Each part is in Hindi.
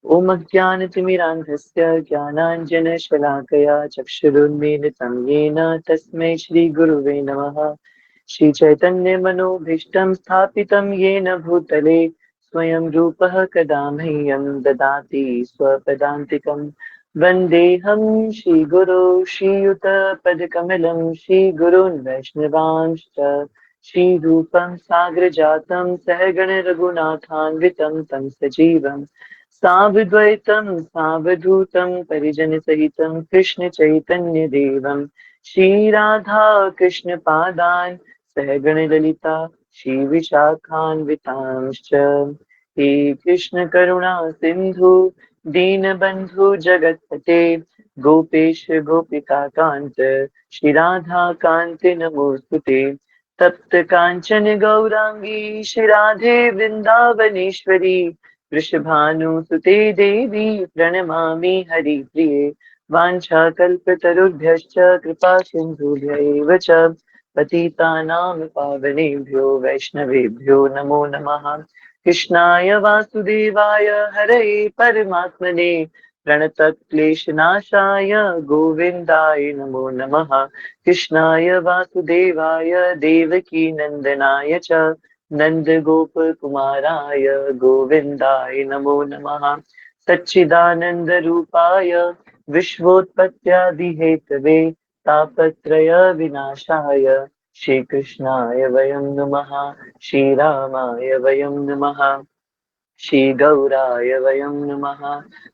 ॐ अज्ञानतिमिरान्धस्य ज्ञानाञ्जनशलाकया चक्षुरुन्मीलितं येन तस्मै श्रीगुरुवे नमः। श्रीचैतन्यमनोभीष्टं स्थापितं येन भूतले स्वयं रूपः कदा मह्यं ददाति स्वपदान्तिकं। वन्देऽहं श्रीगुरो श्रीयुतपदकमलं श्रीगुरून् वैष्णवांश्च श्रीरूपं साग्रजातं सहगण रघुनाथान्वितं तं सजीवम् सावद्वैतं सावधूतं परिजनसहितं कृष्णचैतन्यदेवं श्रीराधा कृष्णपादान् सहगणललिता श्रीविशाखान्वितांश्च। हे कृष्णकरुणा सिन्धु दीनबन्धु जगत्पते गोपेश गोपिकान्त श्रीराधाकान्त नमोऽस्तुते। तप्त काञ्चन गौराङ्गी श्रीराधे वृन्दावनेश्वरी वृषभानुसुते देवी प्रणमामि हरिप्रिये। वाञ्छाकल्पतरुभ्यश्च कृपा सिन्धुभ्य एव च पतितानां पावनेभ्यो वैष्णवेभ्यो नमो नमः। कृष्णाय वासुदेवाय हरये परमात्मने प्रणतक्लेशनाशाय गोविन्दाय नमो नमः। कृष्णाय वासुदेवाय देवकीनन्दनाय च नन्दगोपकुमाराय गोविन्दाय नमो नमः। सच्चिदानन्दरूपाय विश्वोत्पत्त्यादिहेतवे तापत्रयविनाशाय श्रीकृष्णाय वयं नमः। श्रीरामाय वयं नमः। श्रीगौराय वयं नमः।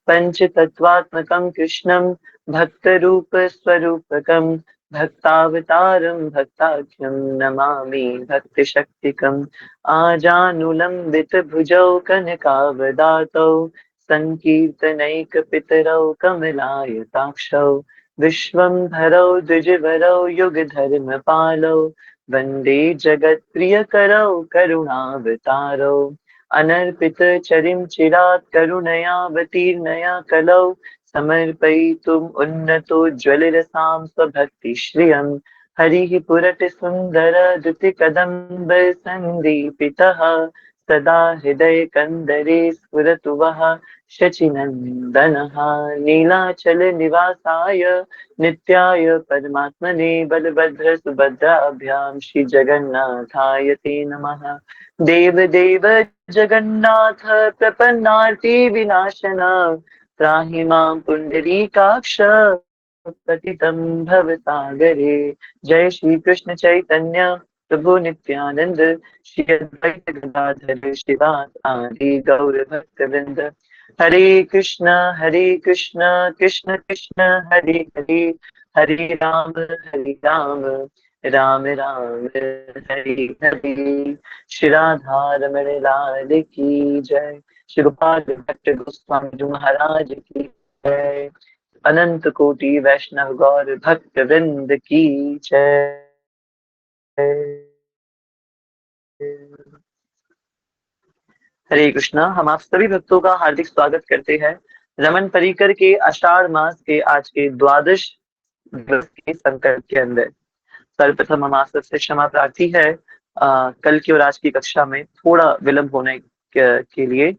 पञ्चतत्त्वात्मकं कृष्णं भक्तरूपस्वरूपकं भक्तावतारं भक्ताख्यं नमामि भक्तिशक्तिकम्। आजानुलम्बितभुजौ कनकावदातौ सङ्कीर्तनैकपितरौ कमलायताक्षौ विश्वम्भरौ द्विजवरौ युगधर्मपालौ वन्दे जगत्प्रियकरौ करुणावतारौ। अनर्पितचरिं चिरात् करुणयावतीर्णया कलौ समर्पयितुम् उन्नतोज्ज्वलरसां स्वभक्तिश्रियम्। हरिः पुरटसुन्दरद्युतिकदम्ब सन्दीपितः सदा हृदयकन्दरे स्फुरतु वः शचीनन्दनः। नीलाचलनिवासाय नित्याय परमात्मने बलभद्रसुभद्राभ्यां श्रीजगन्नाथाय ते नमः। देवदेव जगन्नाथ प्रपन्नार्ति विनाशन त्राहि मां पुण्डरीकाक्ष पतितं भवसागरे। जय श्री कृष्ण चैतन्य प्रभु नित्यानंद श्री अद्वैत गदाधर शिवास आदि गौर भक्तवृंद। हरे कृष्ण कृष्ण कृष्ण हरे हरे हरे राम राम राम हरे हरे। श्री राधा रमण लाल की जय। श्री गोपाल भट्ट गोस्वामी जी महाराज की जय। अनंत कोटि वैष्णव गौर भक्त वृंद की जय। हरे कृष्णा। हम आप सभी भक्तों का हार्दिक स्वागत करते हैं रमन परिकर के आषाढ़ मास के आज के द्वादश दिवस के संकल्प के अंदर। सर्वप्रथम हम आप सबसे क्षमा प्रार्थी है कल की और आज की कक्षा में थोड़ा विलंब होने के लिए।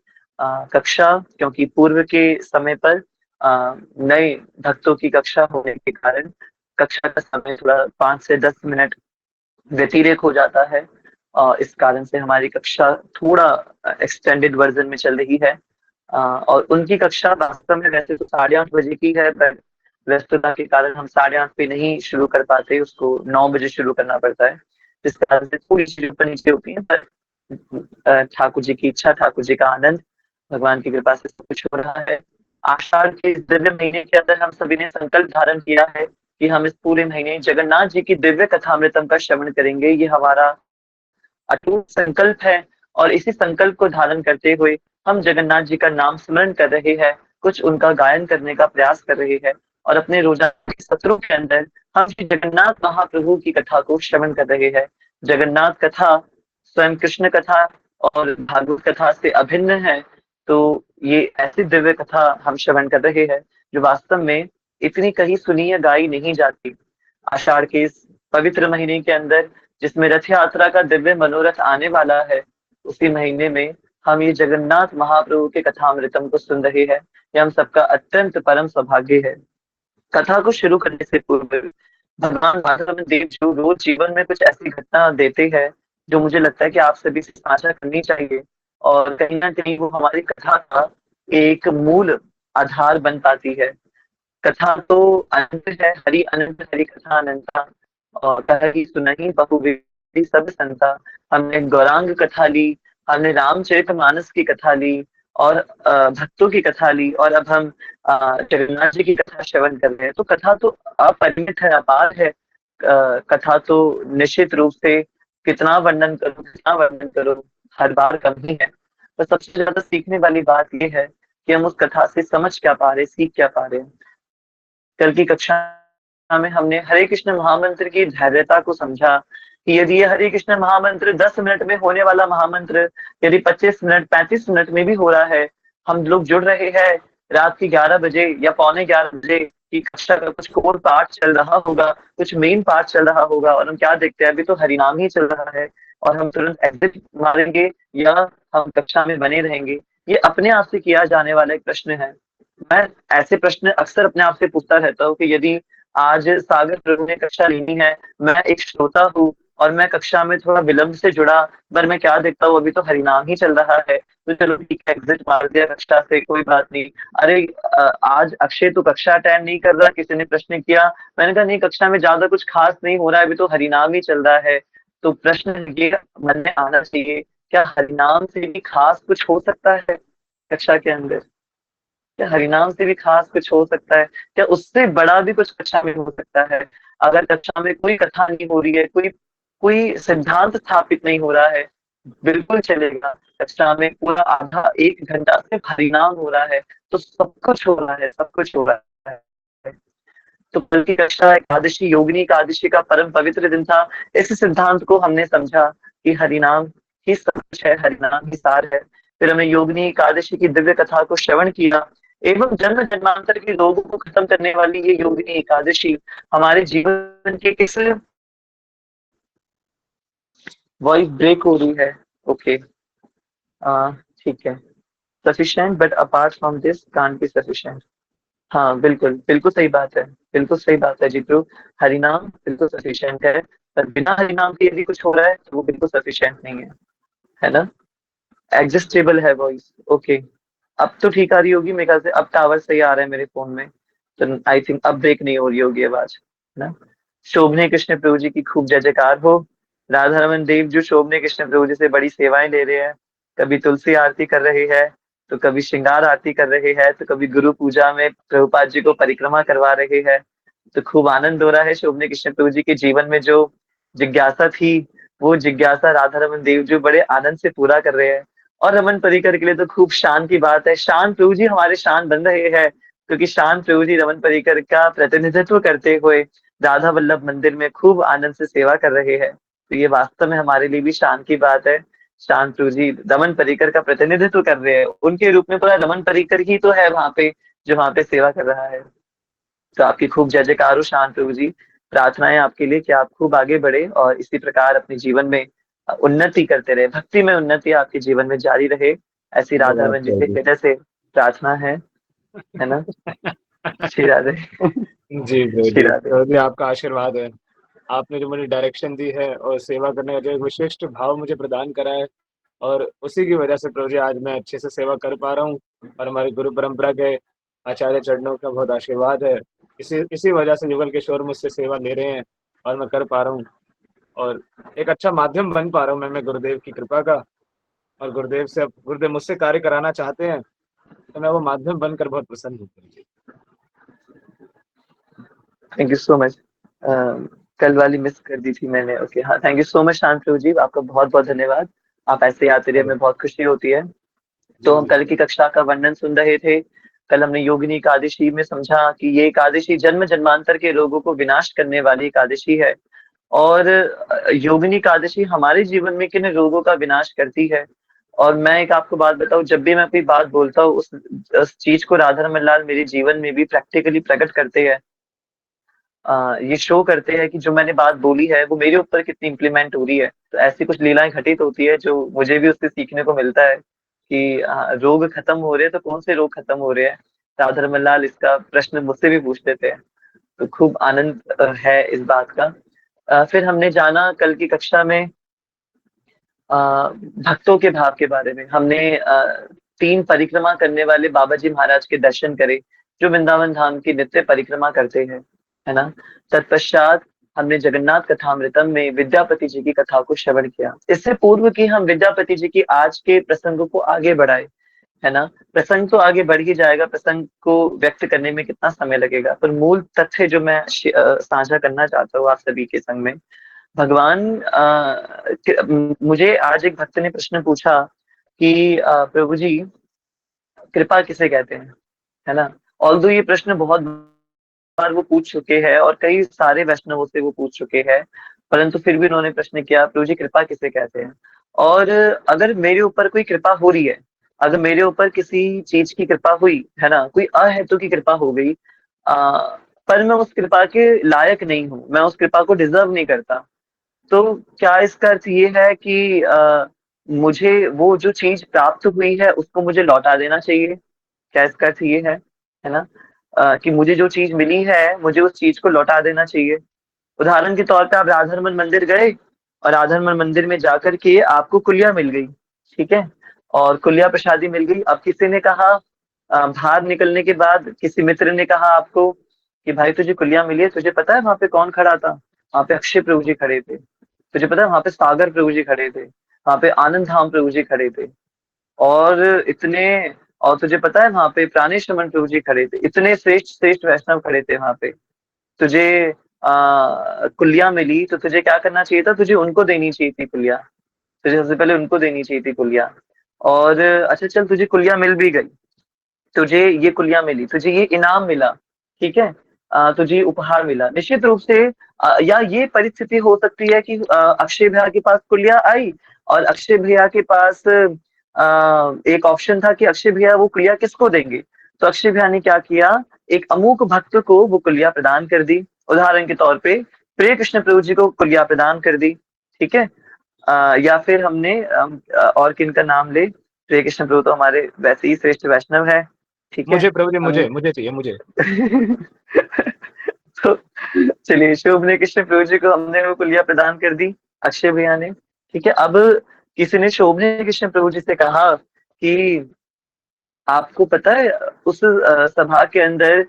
कक्षा क्योंकि पूर्व के समय पर नए भक्तों की कक्षा होने के कारण कक्षा का समय थोड़ा 5 से 10 मिनट व्यतिरेक हो जाता है। इस कारण से हमारी कक्षा थोड़ा एक्सटेंडेड वर्जन में चल रही है। और उनकी कक्षा वास्तव में वैसे तो 8:30 बजे की है, पर व्यस्तता के कारण हम 8:30 पे नहीं शुरू कर पाते, उसको 9 बजे शुरू करना पड़ता है। जिस कारण से थोड़ी चीजें ऊपर नीचे होती हैं, पर ठाकुर जी की इच्छा, ठाकुर जी का आनंद, भगवान की कृपा से सब कुछ हो रहा है। आषाढ़ के इस दिव्य महीने के अंदर हम सभी ने संकल्प धारण किया है कि हम इस पूरे महीने जगन्नाथ जी की दिव्य कथामृतम का श्रवण करेंगे। ये हमारा अटूट संकल्प है और इसी संकल्प को धारण करते हुए हम जगन्नाथ जी का नाम स्मरण कर रहे हैं, कुछ उनका गायन करने का प्रयास कर रहे हैं और अपने रोजाना के सत्रों के अंदर हम श्री जगन्नाथ महाप्रभु की कथा को श्रवण कर रहे हैं। जगन्नाथ कथा स्वयं कृष्ण कथा और भागवत कथा से अभिन्न है, तो ये ऐसी दिव्य कथा हम श्रवण कर रहे हैं जो वास्तव में इतनी कहीं सुनी या गाई नहीं जाती। आषाढ़ के इस पवित्र महीने के अंदर जिसमें रथ यात्रा का दिव्य मनोरथ आने वाला है, उसी महीने में हम ये जगन्नाथ महाप्रभु के कथामृतम को सुन रहे हैं, ये हम सबका अत्यंत परम सौभाग्य है। कथा को शुरू करने से पूर्व भगवान माधव देव जो रोज जीवन में कुछ ऐसी घटना देते हैं जो मुझे लगता है कि आप सभी से साझा करनी चाहिए, और कहीं ना कहीं वो हमारी कथा का एक मूल आधार बन पाती है। कथा तो अनंत है, हरि अनंत हरि कथा अनंता, और कही सुनहि बहुविधि सब संता। हमने गौरांग कथा ली, हमने रामचरितमानस की कथा ली, और भक्तों की कथा ली, और अब हम जगन्नाथ जी की कथा श्रवण कर रहे हैं। तो कथा तो अपरिमित है, अपार है। कथा तो निश्चित रूप से कितना वर्णन करो, हर बार कम ही है। तो सबसे ज्यादा सीखने वाली बात यह है कि हम उस कथा से समझ क्या पा रहे, सीख क्या पा रहे हैं। कल की कक्षा में हमने हरे कृष्ण महामंत्र की धैर्यता को समझा कि यदि ये हरे कृष्ण महामंत्र 10 मिनट में होने वाला महामंत्र यदि 25 मिनट 35 मिनट में भी हो रहा है, हम लोग जुड़ रहे हैं रात के 11 बजे या पौने 11 बजे की कक्षा का कुछ कोर पाठ चल रहा होगा, कुछ मेन पाठ चल रहा होगा, और हम क्या देखते हैं अभी तो हरिनाम ही चल रहा है, और हम तुरंत एग्जिट मारेंगे या हम कक्षा में बने रहेंगे। ये अपने आप से किया जाने वाला एक प्रश्न है। मैं ऐसे प्रश्न अक्सर अपने आप से पूछता रहता हूँ कि यदि आज सागर प्रभु ने कक्षा लेनी है, मैं एक श्रोता हूँ और मैं कक्षा में थोड़ा विलंब से जुड़ा, पर मैं क्या देखता हूँ अभी तो हरिनाम ही चल रहा है, तो चलो ठीक है एग्जिट मार दिया कक्षा से, कोई बात नहीं। अरे आज अक्षय तो कक्षा अटेंड नहीं कर रहा, किसी ने प्रश्न किया, मैंने कहा नहीं कक्षा में ज्यादा कुछ खास नहीं हो रहा है, अभी तो हरिनाम ही चल रहा है। तो प्रश्न ये मन में आना चाहिए, क्या हरिनाम से भी खास कुछ हो सकता है कक्षा के अंदर? क्या हरिनाम से भी खास कुछ हो सकता है? क्या उससे बड़ा भी कुछ कक्षा में हो सकता है? अगर कक्षा में कोई कथा नहीं हो रही है, कोई कोई सिद्धांत स्थापित नहीं हो रहा है, बिल्कुल चलेगा। कक्षा में पूरा आधा 1 घंटा सिर्फ हरिनाम हो रहा है, तो सब कुछ हो रहा है, सब कुछ हो रहा है। तो कल की कक्षा एकादशी, योगिनी एकादशी का परम पवित्र दिन था। इस सिद्धांत को हमने समझा कि हरिनाम ही सब कुछ है, हरिनाम ही सार है। फिर हमने योगिनी एकादशी की दिव्य कथा को श्रवण किया, एवं जन्म जन्मांतर के रोगों को खत्म करने वाली ये योगिनी एकादशी हमारे जीवन के किस, वॉइस ब्रेक हो रही है। ओके, ठीक है। Sufficient but apart from this can't be sufficient. हाँ बिल्कुल, बिल्कुल सही बात है, बिल्कुल सही बात है जीतू। हरिनाम बिल्कुल सफिशिएंट है, पर बिना हरिनाम के यदि कुछ हो रहा है तो वो बिल्कुल सफिशिएंट नहीं है ना? एडजस्टेबल है वॉइस, ओके। अब तो ठीक आ रही होगी मेरे ख्याल से, अब टावर सही आ रहा है मेरे फोन में, तो आई थिंक अब ब्रेक नहीं हो रही होगी आवाज, है ना? शोभने कृष्ण प्रभु जी की खूब जय जयकार हो। राधा रमन देव जो शोभने कृष्ण प्रभु जी से बड़ी सेवाएं ले रहे हैं, कभी तुलसी आरती कर रहे हैं, तो कभी श्रृंगार आरती कर रहे हैं, तो कभी गुरु पूजा में प्रभुपाद जी को परिक्रमा करवा रहे हैं। तो खूब आनंद हो रहा है। शोभने कृष्ण प्रभु जी के जीवन में जो जिज्ञासा थी, वो जिज्ञासा राधा रमन देव जो बड़े आनंद से पूरा कर रहे हैं। और रमन परिकर के लिए तो खूब शान की बात है, शान प्रभु जी हमारे शान बन रहे हैं, क्योंकि शान प्रभु जी रमन परिकर का प्रतिनिधित्व करते हुए राधा वल्लभ मंदिर में खूब आनंद से सेवा कर रहे हैं। तो ये वास्तव में हमारे लिए भी शान की बात है। शान प्रभु जी रमन परिकर का प्रतिनिधित्व कर रहे हैं, उनके रूप में पूरा रमन परिकर ही तो है वहां पे, जो वहां पे सेवा कर रहा है। तो आपकी खूब जय जयकार हो शान प्रभु जी। प्रार्थनाएं आपके लिए कि आप खूब आगे बढ़े और इसी प्रकार अपने जीवन में उन्नति करते रहे, भक्ति में उन्नति आपके जीवन में जारी रहे, ऐसी राधा धन्यवाद रमन जी सर से जी। हृदय से प्रार्थना है ना? श्री राधे। जी प्रभु श्री जी, राधे। प्रभु जी आपका आशीर्वाद है। आपने जो मुझे डायरेक्शन दी है और सेवा करने का जो एक विशिष्ट भाव मुझे प्रदान करा है, और उसी की वजह से प्रभु जी आज मैं अच्छे से सेवा कर पा रहा हूँ। और हमारी गुरु परंपरा के आचार्य चरणों का बहुत आशीर्वाद है। इसी इसी वजह से युगल किशोर मुझसे सेवा ले रहे हैं और मैं कर पा रहा हूँ, और एक अच्छा माध्यम बन पा रहा हूँ मैं गुरुदेव की कृपा का। और गुरुदेव से, अब गुरुदेव मुझसे कार्य कराना चाहते हैं, तो मैं वो माध्यम बनकर बहुत प्रसन्न हूँ प्रभु जी। Thank you so much. कल वाली मिस कर दी थी मैंने, ओके हाँ, थैंक यू सो मच शान प्रभु जी, आपका बहुत बहुत धन्यवाद। आप ऐसे ही आते रहिए, अरे, हमें बहुत खुशी होती है। तो जी हम जी कल की कक्षा का वर्णन सुन रहे थे। कल हमने योगिनी एकादशी में समझा कि ये एकादशी जन्म जन्मांतर के रोगों को विनाश करने वाली एकादशी है। और योगिनी एकादशी हमारे जीवन में किन रोगों का विनाश करती है। और मैं एक आपको बात बताऊं, जब भी मैं कोई बात बोलता हूँ उस चीज को राधा रमन लाल मेरे जीवन में भी प्रैक्टिकली प्रकट करते हैं। ये शो करते हैं कि जो मैंने बात बोली है वो मेरे ऊपर कितनी इम्प्लीमेंट हो रही है। तो ऐसी कुछ लीलाएं घटित होती है जो मुझे भी उससे सीखने को मिलता है। कि रोग खत्म हो रहे हैं तो कौन से रोग खत्म हो रहे हैं। राधा रमन लाल इसका प्रश्न मुझसे भी पूछते थे, तो खूब आनंद है इस बात का। फिर हमने जाना कल की कक्षा में अ, भक्तों के भाव के बारे में। हमने 3 परिक्रमा करने वाले बाबा जी महाराज के दर्शन करे, जो वृंदावन धाम की नित्य परिक्रमा करते हैं, है ना। तत्पश्चात हमने जगन्नाथ कथामृतम में विद्यापति जी की कथा को श्रवण किया। इससे पूर्व कि हम विद्यापति जी की आज के प्रसंग को आगे बढ़ाए, है ना, प्रसंग तो आगे बढ़ ही जाएगा, प्रसंग को व्यक्त करने में कितना समय लगेगा, पर मूल तथ्य जो मैं साझा करना चाहता हूँ आप सभी के संग में। भगवान मुझे आज एक भक्त ने प्रश्न पूछा कि प्रभु जी कृपा किसे कहते हैं, है ना। ऑल्दो ये प्रश्न बहुत बार वो पूछ चुके हैं और कई सारे वैष्णवों से वो पूछ चुके हैं, परंतु फिर भी उन्होंने प्रश्न किया प्रभु जी कृपा किसे कहते हैं। और अगर मेरे ऊपर कोई कृपा हो रही है, अगर मेरे ऊपर किसी चीज की कृपा हुई है ना, कोई अहेतु की कृपा हो गई, पर मैं उस कृपा के लायक नहीं हूँ, मैं उस कृपा को डिजर्व नहीं करता, तो क्या इसका अर्थ ये है कि मुझे वो जो चीज प्राप्त हुई है उसको मुझे लौटा देना चाहिए? क्या इसका अर्थ ये है ना, कि मुझे जो चीज मिली है मुझे उस चीज को लौटा देना चाहिए? उदाहरण के तौर पे आप राधारमण मंदिर गए और राधारमण मंदिर में जाकर के आपको कुलिया मिल गई, ठीक है, और कुलिया प्रसादी मिल गई। अब किसी ने कहा बाहर निकलने के बाद किसी मित्र ने कहा आपको कि भाई तुझे कुलिया मिली है, तुझे पता है वहां पे कौन खड़ा था? वहां पे अक्षय प्रभु जी खड़े थे। तुझे पता है वहां पे सागर प्रभु जी खड़े थे, वहां पे आनंद धाम प्रभु जी खड़े थे, और इतने, और तुझे पता है वहां पे प्राणेश रमन प्रभु जी खड़े थे, इतने श्रेष्ठ श्रेष्ठ वैष्णव खड़े थे वहां पे। तुझे कुलिया मिली तो तुझे क्या करना चाहिए था? तुझे उनको देनी चाहिए थी कुलिया, तुझे सबसे पहले उनको देनी चाहिए थी कुलिया। और अच्छा चल तुझे कुलिया मिल भी गई, तुझे ये कुलिया मिली, तुझे ये इनाम मिला, ठीक है, तुझे उपहार मिला, निश्चित रूप से या ये परिस्थिति हो सकती है कि अक्षय भैया के पास कुलिया आई और अक्षय भैया के पास एक ऑप्शन था कि अक्षय भैया वो कुलिया किसको देंगे। तो अक्षय भैया ने क्या किया, एक अमूक भक्त को वो कुलिया प्रदान कर दी। उदाहरण के तौर पे प्रिय कृष्ण प्रभु जी को कुलिया प्रदान कर दी, ठीक है। या फिर हमने और किन का नाम ले, श्री कृष्ण प्रभु तो हमारे वैसे ही श्रेष्ठ वैष्णव है, ठीक है। मुझे प्रभु जी, हम मुझे चाहिए, मुझे। तो चलिए शोभ ने कृष्ण प्रभु जी को हमने वो कुलिया प्रदान कर दी, अक्षय भैया ने, ठीक है। अब किसी ने शोभ ने कृष्ण प्रभु जी से कहा कि आपको पता है उस सभा के अंदर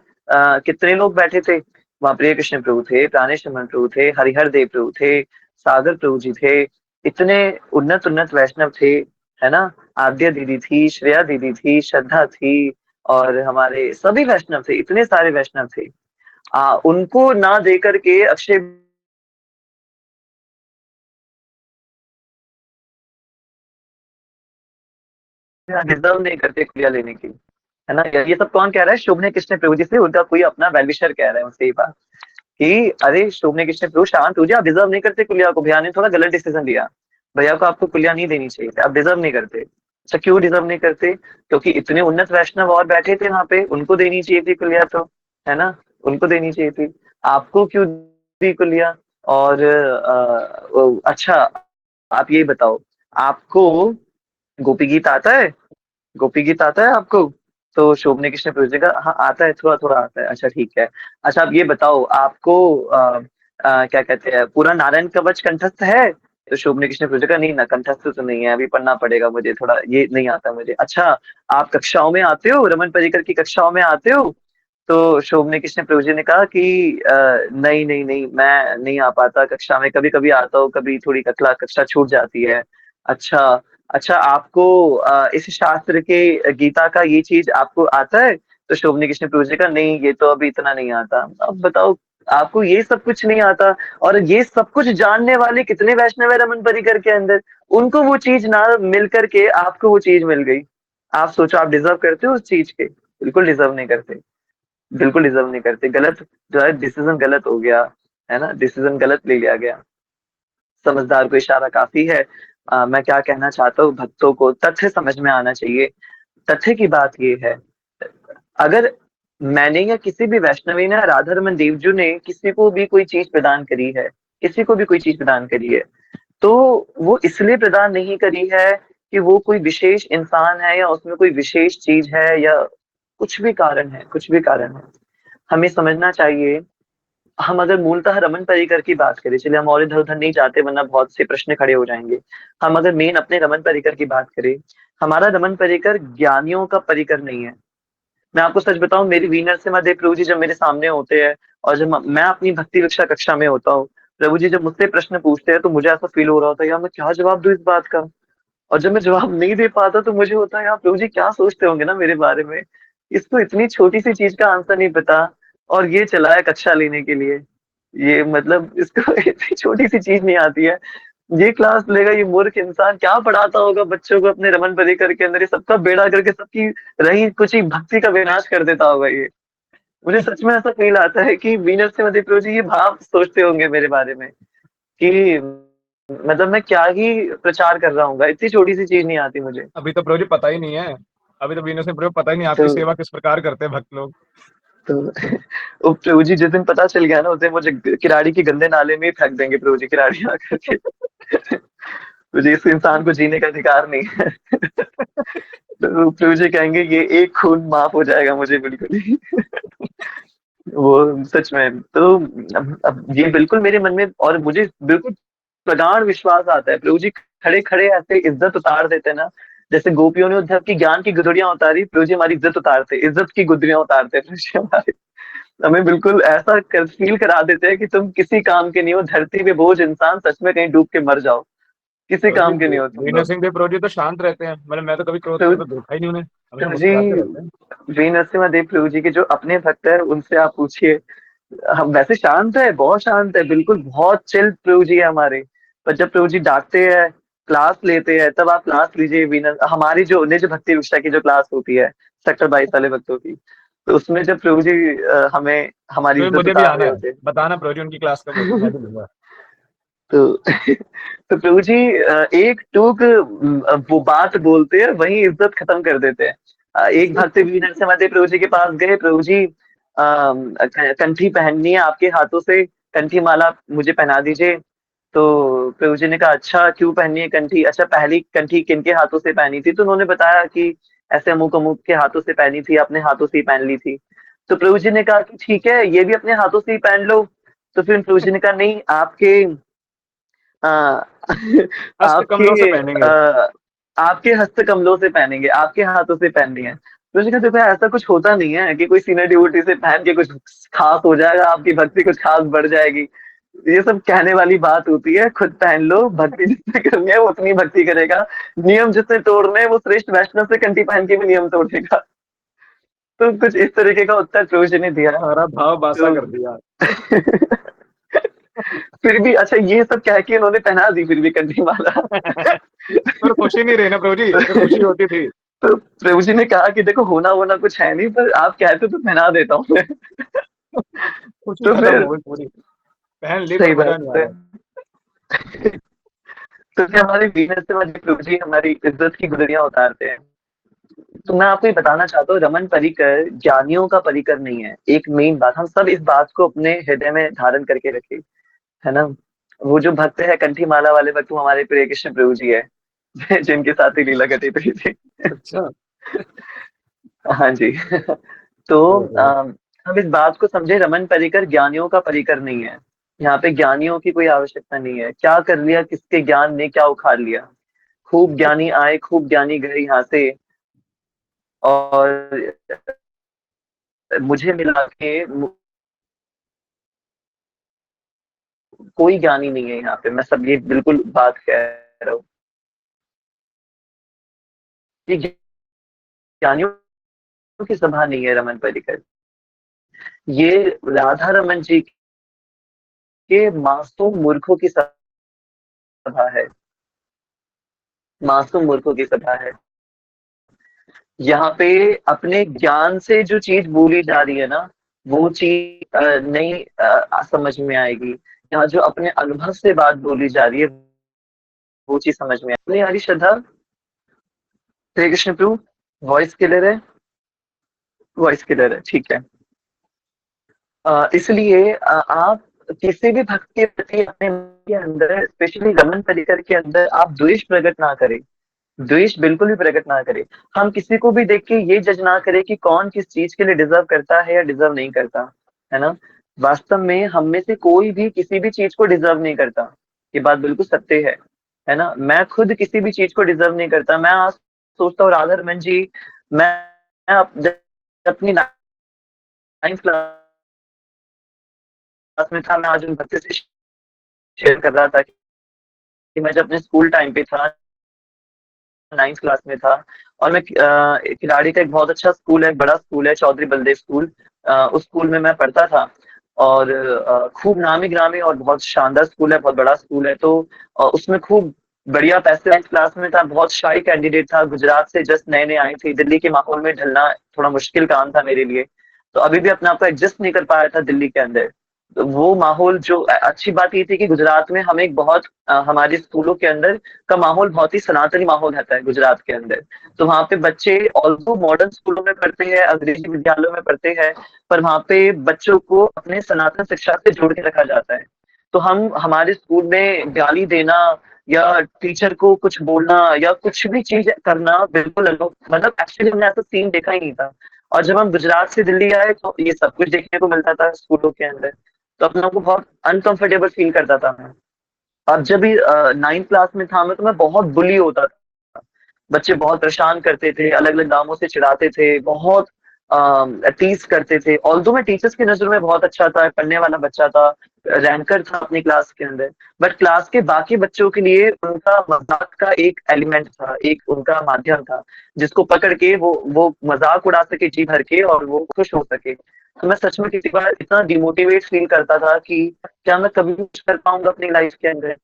कितने लोग बैठे थे? वहां प्रिय कृष्ण प्रभु थे, प्राणेश रमन प्रभु थे, हरिहर देव प्रभु थे, सागर प्रभु जी थे, इतने उन्नत उन्नत वैष्णव थे, है ना। आद्या दीदी थी, श्रेया दीदी थी, श्रद्धा थी, और हमारे सभी वैष्णव थे, इतने सारे वैष्णव थे। उनको ना दे करके अक्षय डिजर्व नहीं करते कुलिया लेने की, है ना। ये सब कौन कह रहा है? शोभने कृष्ण प्रभु जी से उनका कोई अपना वेलविशर कह रहा है उनसे ये बात कि अरे शोभने कृष्ण प्रभु शांत हो जाए, आप डिजर्व नहीं करते कुलिया को, भैया ने थोड़ा गलत डिसीजन लिया, भैया को आपको कुलिया नहीं देनी चाहिए थी, आप डिजर्व नहीं करते। अच्छा क्यों डिजर्व नहीं करते? क्योंकि इतने उन्नत वैष्णव और बैठे थे वहां पे, उनको देनी चाहिए थी कुलिया तो, है ना, उनको देनी चाहिए थी, आपको क्यों दी कुलिया? और अच्छा आप ये बताओ, आपको गोपी गीत आता है? गोपी गीत आता है आपको? तो शोभने कृष्ण प्रभु जी का हाँ आता है, थोड़ा थोड़ा आता है। अच्छा ठीक है। अच्छा आप ये बताओ, आपको क्या कहते हैं पूरा नारायण कवच कंठस्थ है? तो शोभने कृष्ण प्रभु जी का नहीं ना, कंठस्थ तो नहीं है, अभी पढ़ना पड़ेगा मुझे, थोड़ा ये नहीं आता मुझे। अच्छा आप कक्षाओं में आते हो, रमन परिकर की कक्षाओं में आते हो? तो शोभने कृष्ण प्रभु जी ने कहा कि नहीं नहीं नहीं, मैं नहीं आ पाता कक्षा में, कभी कभी आता हूँ, कभी थोड़ी कक्षा छूट जाती है। अच्छा अच्छा आपको इस शास्त्र के गीता का ये चीज आपको आता है? तो शोभनी कृष्ण प्रभु जी का नहीं, ये तो अभी इतना नहीं आता। अब बताओ, आपको ये सब कुछ नहीं आता, और ये सब कुछ जानने वाले कितने वैष्णव है रमन परिकर के अंदर, उनको वो चीज ना मिल करके आपको वो चीज मिल गई। आप सोचो आप डिजर्व करते हो उस चीज के? बिल्कुल डिजर्व नहीं करते, बिल्कुल डिजर्व नहीं करते। गलत जो है डिसीजन गलत हो गया, है ना, डिसीजन गलत ले लिया गया। समझदार को इशारा काफी है। मैं क्या कहना चाहता हूँ, भक्तों को तथ्य समझ में आना चाहिए। तथ्य की बात ये है, अगर मैंने या किसी भी वैष्णवी ने, राधा रमन देवजू ने किसी को भी कोई चीज प्रदान करी है, किसी को भी कोई चीज प्रदान करी है, तो वो इसलिए प्रदान नहीं करी है कि वो कोई विशेष इंसान है या उसमें कोई विशेष चीज है या कुछ भी कारण है, कुछ भी कारण है। हमें समझना चाहिए, हम अगर मूलतः रमन परिकर की बात करें, चलिए हम और इधर-उधर नहीं जाते वरना बहुत से प्रश्न खड़े हो जाएँगे। हम अगर मेन अपने रमन परिकर की बात करें, हमारा रमन परिकर ज्ञानियों का परिकर नहीं है। मैं आपको सच बताऊँ, मेरी वी नरसिम्हा प्रभु जी जब मेरे सामने होते हैं और जब मैं अपनी भक्ति विक्षा कक्षा में होता हूँ, प्रभु जी जब मुझसे प्रश्न पूछते हैं तो मुझे ऐसा फ़ील हो रहा होता है, यार मैं क्या जवाब दूँ इस बात का? और जब मैं जवाब नहीं दे पाता तो मुझे होता है, यार प्रभु जी क्या सोचते होंगे ना मेरे बारे में? इसको इतनी छोटी-सी चीज़ का आंसर नहीं पता और ये चला है कक्षा लेने के लिए। ये मतलब इसको इतनी छोटी-सी चीज़ नहीं आती है। ये क्लास लेगा ये मूर्ख इंसान, क्या पढ़ाता होगा बच्चों को अपने रमन परिकर के अंदर, ये सबका बेड़ा करके सबकी रही-कुची भक्ति का विनाश कर देता होगा ये। मुझे सच में ऐसा फ़ील आता है कि वी नरसिम्हा प्रभु जी ये भाव सोचते होंगे मेरे बारे में कि मतलब मैं क्या ही प्रचार कर रहा हूँगा, इतनी छोटी-सी चीज़ नहीं आती मुझे। अभी तो प्रभु जी पता ही नहीं है। अभी तो वीनस में प्रभु पता ही नहीं तो आपकी सेवा किस प्रकार करते हैं भक्त लोग। तो वो प्रभु जी जिस दिन पता चल गया ना, उस दिन मुझे किराड़ी के गंदे नाले में ही फेंक देंगे प्रभु जी, किराड़ी आकर के। मुझे इस इंसान को जीने का अधिकार नहीं है। तो प्रभु जी कहेंगे ये एक खून माफ हो जाएगा मुझे बिल्कुल ही। वो सच में तो अब ये बिल्कुल मेरे मन में और मुझे बिल्कुल प्रगाढ़ विश्वास आता है, प्रभु जी खड़े-खड़े ऐसे इज़्ज़त उतार देते हैं ना, जैसे गोपियों ने उद्धव की ज्ञान की गुदड़ियाँ उतारी, प्रभु जी हमारी इज़्ज़त उतारते, इज़्ज़त की गुदड़ियाँ उतारते हैं प्रभु जी हमारी। हमें बिल्कुल ऐसा कर फ़ील करा देते हैं कि तुम किसी काम के नहीं हो, धरती पे बोझ इंसान, सच में कहीं डूब के मर जाओ, किसी प्रभु जी काम के नहीं हो तुम वीनस लोग। सिंह देव प्रभु जी तो शांत रहते हैं। मतलब मैं तो कभी क्रोध तो करते देखा ही नहीं उन्हें, हमेशा प्रभु जी मुस्कुराते रहते हैं। वी नरसिम्हा देव प्रभु जी के जो अपने भक्त हैं, उनसे आप पूछिए। हम वैसे शांत है, बहुत शांत है, बिल्कुल बहुत चिल प्रभु जी है हमारे। पर जब प्रभु जी डाँटते हैं, क्लास लेते हैं, तब आप क्लास लीजिए वीनस हमारी जो निज भक्ति विषय की जो क्लास होती है, सेक्टर 22 वाले भक्तों की। तो उसमें जब प्रभु जी हमें हमारी तो इज़्ज़त मुझे भी उतार आना रहे है। होते हैं, बताना प्रभु जी उनकी क्लास कब होगी, मैं भी लूँगा। तो तो प्रभु जी एक टूक वो बात बोलते हैं, वहीं इज़्ज़त खत्म कर देते हैं। एक भक्त वी नरसिम्हा देव प्रभु जी के पास गए, प्रभु जी कंठी पहननी है आपके हाथों से, कंठी माला मुझे पहना दीजिए। तो प्रभु जी ने कहा, अच्छा क्यों पहननी है कंठी? अच्छा पहली कंठी किनके हाथों से पहनी थी? तो उन्होंने बताया कि ऐसे अमुक-अमुक के हाथों से पहनी थी, अपने हाथों से ही पहन ली थी। तो प्रभु जी ने कहा कि ठीक है, ये भी अपने हाथों से ही पहन लो। तो फिर प्रभु जी ने कहा नहीं, आपके अ, हस्त कमलों से आपके पहनेंगे। आपके हस्त कमलों से पहनेंगे, आपके हाथों से पहननी है। तो उसने कहा देखो ऐसा कुछ होता नहीं है कि कोई सीनियर डिवोटी से पहन के कुछ खास हो जाएगा, आपकी भक्ति कुछ खास बढ़ जाएगी। ये सब कहने वाली बात होती है, खुद पहन लो, भक्ति जिससे करनी है वो उतनी भक्ति करेगा। नियम जिससे तोड़ने हैं वो श्रेष्ठ वैष्णव से कंठी पहन के भी नियम तोड़ेगा। तो कुछ इस तरीके का उत्तर प्रभु जी ने दिया। सारा भाव बासा तो कर दिया। फिर भी अच्छा ये सब कह के इन्होंने पहना दी फिर भी कंठी माला। पर खुशी नहीं रही ना प्रभु जी, जो खुशी होती थी। तो प्रभु जी ने कहा कि देखो होना वोना कुछ है नहीं, पर आप कहते तो पहना देता हूँ मैं। खुशी तो खत्म फिर हो गई पूरी। पहन ली पर सही मजा बात नहीं है। आया। तो फिर हमारे वीनस से वाले प्रभु जी हमारी इज्जत की गुदरियां उतारते हैं। तो मैं आपको ये बताना चाहता हूँ, रमन परिकर ज्ञानियों का परिकर नहीं है। एक मेन बात, हम सब इस बात को अपने हृदय में धारण करके रखें, है ना? वो जो भक्त है कंठी माला वाले भक्त, वो हमारे प्रिय कृष्ण प्रभु जी है जिनके साथ ही लीला घटित हुई थी। अच्छा। हाँ जी। तो ओहो। हम इस बात को समझे, रमन परिकर ज्ञानियों का परिकर नहीं है। यहाँ पे ज्ञानियों की कोई आवश्यकता नहीं है। क्या कर लिया, किसके ज्ञान ने क्या उखाड़ लिया? खूब ज्ञानी आए, खूब ज्ञानी गए यहाँ से, और मुझे मिला के कोई ज्ञानी नहीं है यहाँ पे। मैं सब ये बिल्कुल बात कह रहा हूँ कि ज्ञानियों की सभा नहीं है रमन परिकर। ये राधा रमन जी के मासूम मूर्खों की सभा है, मासूम मूर्खों की सभा है। यहाँ पे अपने ज्ञान से जो चीज बोली जा रही है ना, वो चीज नहीं समझ में आएगी। यहाँ जो अपने अनुभव से बात बोली जा रही है, वो चीज समझ में आएगी। नहीं आ रही श्रद्धा? हरे कृष्ण प्रभु, वॉइस क्लियर है? वॉइस क्लियर है, ठीक है। इसलिए आप किसी भी भक्त के प्रति अपने मन के अंदर, स्पेशली रमन परिकर के अंदर, आप द्वेष प्रकट ना करें। द्वेष बिल्कुल भी प्रकट ना करें। हम किसी को भी देख के ये जज ना करें कि कौन किस चीज़ के लिए डिज़र्व करता है या डिज़र्व नहीं करता, है ना? वास्तव में हम में से कोई भी किसी भी चीज़ को डिज़र्व नहीं करता। ये बात बिल्कुल सत्य है ना? मैं खुद किसी भी चीज़ को डिज़र्व नहीं करता। मैं आज सोचता हूँ राधा रमन जी, मैं जब अपनी 9th क्लास में था, मैं आज उन बच्चे से शेयर कर रहा था कि मैं जब अपने स्कूल टाइम पे था, 9th क्लास में था, और मैं खिलाड़ी का एक बहुत अच्छा स्कूल है, बड़ा स्कूल है, चौधरी बलदेव स्कूल। उस स्कूल में मैं पढ़ता था, और खूब नामी-गिरामी और बहुत शानदार स्कूल है, बहुत बड़ा स्कूल है। तो उसमें खूब बढ़िया पैसे 9th क्लास में था, बहुत शाई कैंडिडेट था, गुजरात से जस्ट नए-नए आई थी, दिल्ली के माहौल में ढलना थोड़ा मुश्किल काम था मेरे लिए। तो अभी भी अपने आप को एडजस्ट नहीं कर पाया था दिल्ली के अंदर। तो वो माहौल जो अच्छी बात ये थी कि गुजरात में हमें एक बहुत हमारे स्कूलों के अंदर का माहौल बहुत ही सनातनी माहौल रहता है गुजरात के अंदर। तो वहाँ पे बच्चे ऑल्दो मॉडर्न स्कूलों में पढ़ते हैं, अंग्रेजी विद्यालयों में पढ़ते हैं, पर वहाँ पे बच्चों को अपने सनातन शिक्षा से जोड़ के रखा जाता है। तो हम हमारे स्कूल में गाली देना या टीचर को कुछ बोलना या कुछ भी चीज़ करना बिल्कुल अलाउ, मतलब एक्चुअली हमने ऐसा सीन देखा ही नहीं था। और जब हम गुजरात से दिल्ली आए तो ये सब कुछ देखने को मिलता था स्कूलों के अंदर। तो अपने आप को बहुत अनकंफर्टेबल फील करता था मैं। अब जब भी 9th क्लास में था मैं, तो मैं बहुत बुली होता था। बच्चे बहुत परेशान करते थे, अलग-अलग नामों से चिढ़ाते थे, बहुत टीज़ करते थे। ऑल्दो मैं टीचर्स की नज़र में बहुत अच्छा था, पढ़ने वाला बच्चा था, रैंकर था अपनी क्लास के अंदर। बट क्लास के बाकी बच्चों के लिए उनका मज़ाक का एक एलिमेंट था, एक उनका माध्यम था, जिसको पकड़ के वो मज़ाक उड़ा सके जी भर के और वो खुश हो सके। तो मैं सच में किसी बार इतना डिमोटिवेट फील करता था कि क्या मैं कभी भी कुछ कर पाऊँगा अपनी लाइफ़ के अंदर?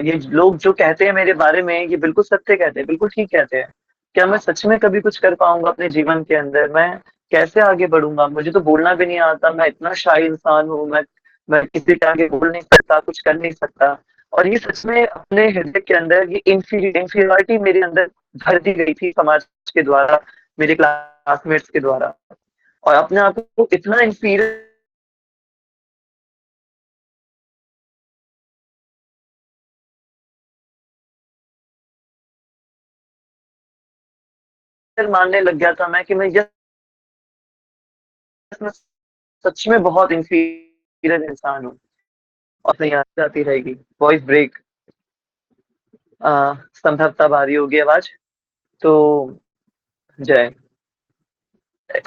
ये लोग जो कहते हैं मेरे बारे में, ये बिल्कुल सत्य कहते हैं, बिल्कुल ठीक कहते हैं। क्या मैं सच में कभी कुछ कर पाऊँगा अपने जीवन के अंदर? मैं कैसे आगे बढ़ूँगा? मुझे तो बोलना भी नहीं आता, मैं इतना शाय इंसान हूँ, मैं किसी के आगे बोल नहीं सकता, कुछ कर नहीं सकता। और ये सच में अपने हृदय के अंदर ये इन्फीरियॉरिटी मेरे अंदर भर दी गई थी समाज के द्वारा, मेरे क्लासमेट्स के द्वारा। और अपने आप को इतना इन्फीरियर मानने लग गया था मैं कि मैं सच में बहुत इंफीरियर इंसान हूँ। और नहीं जाती रहेगी, वॉइस ब्रेक, संभवतः भारी होगी आवाज। तो जय,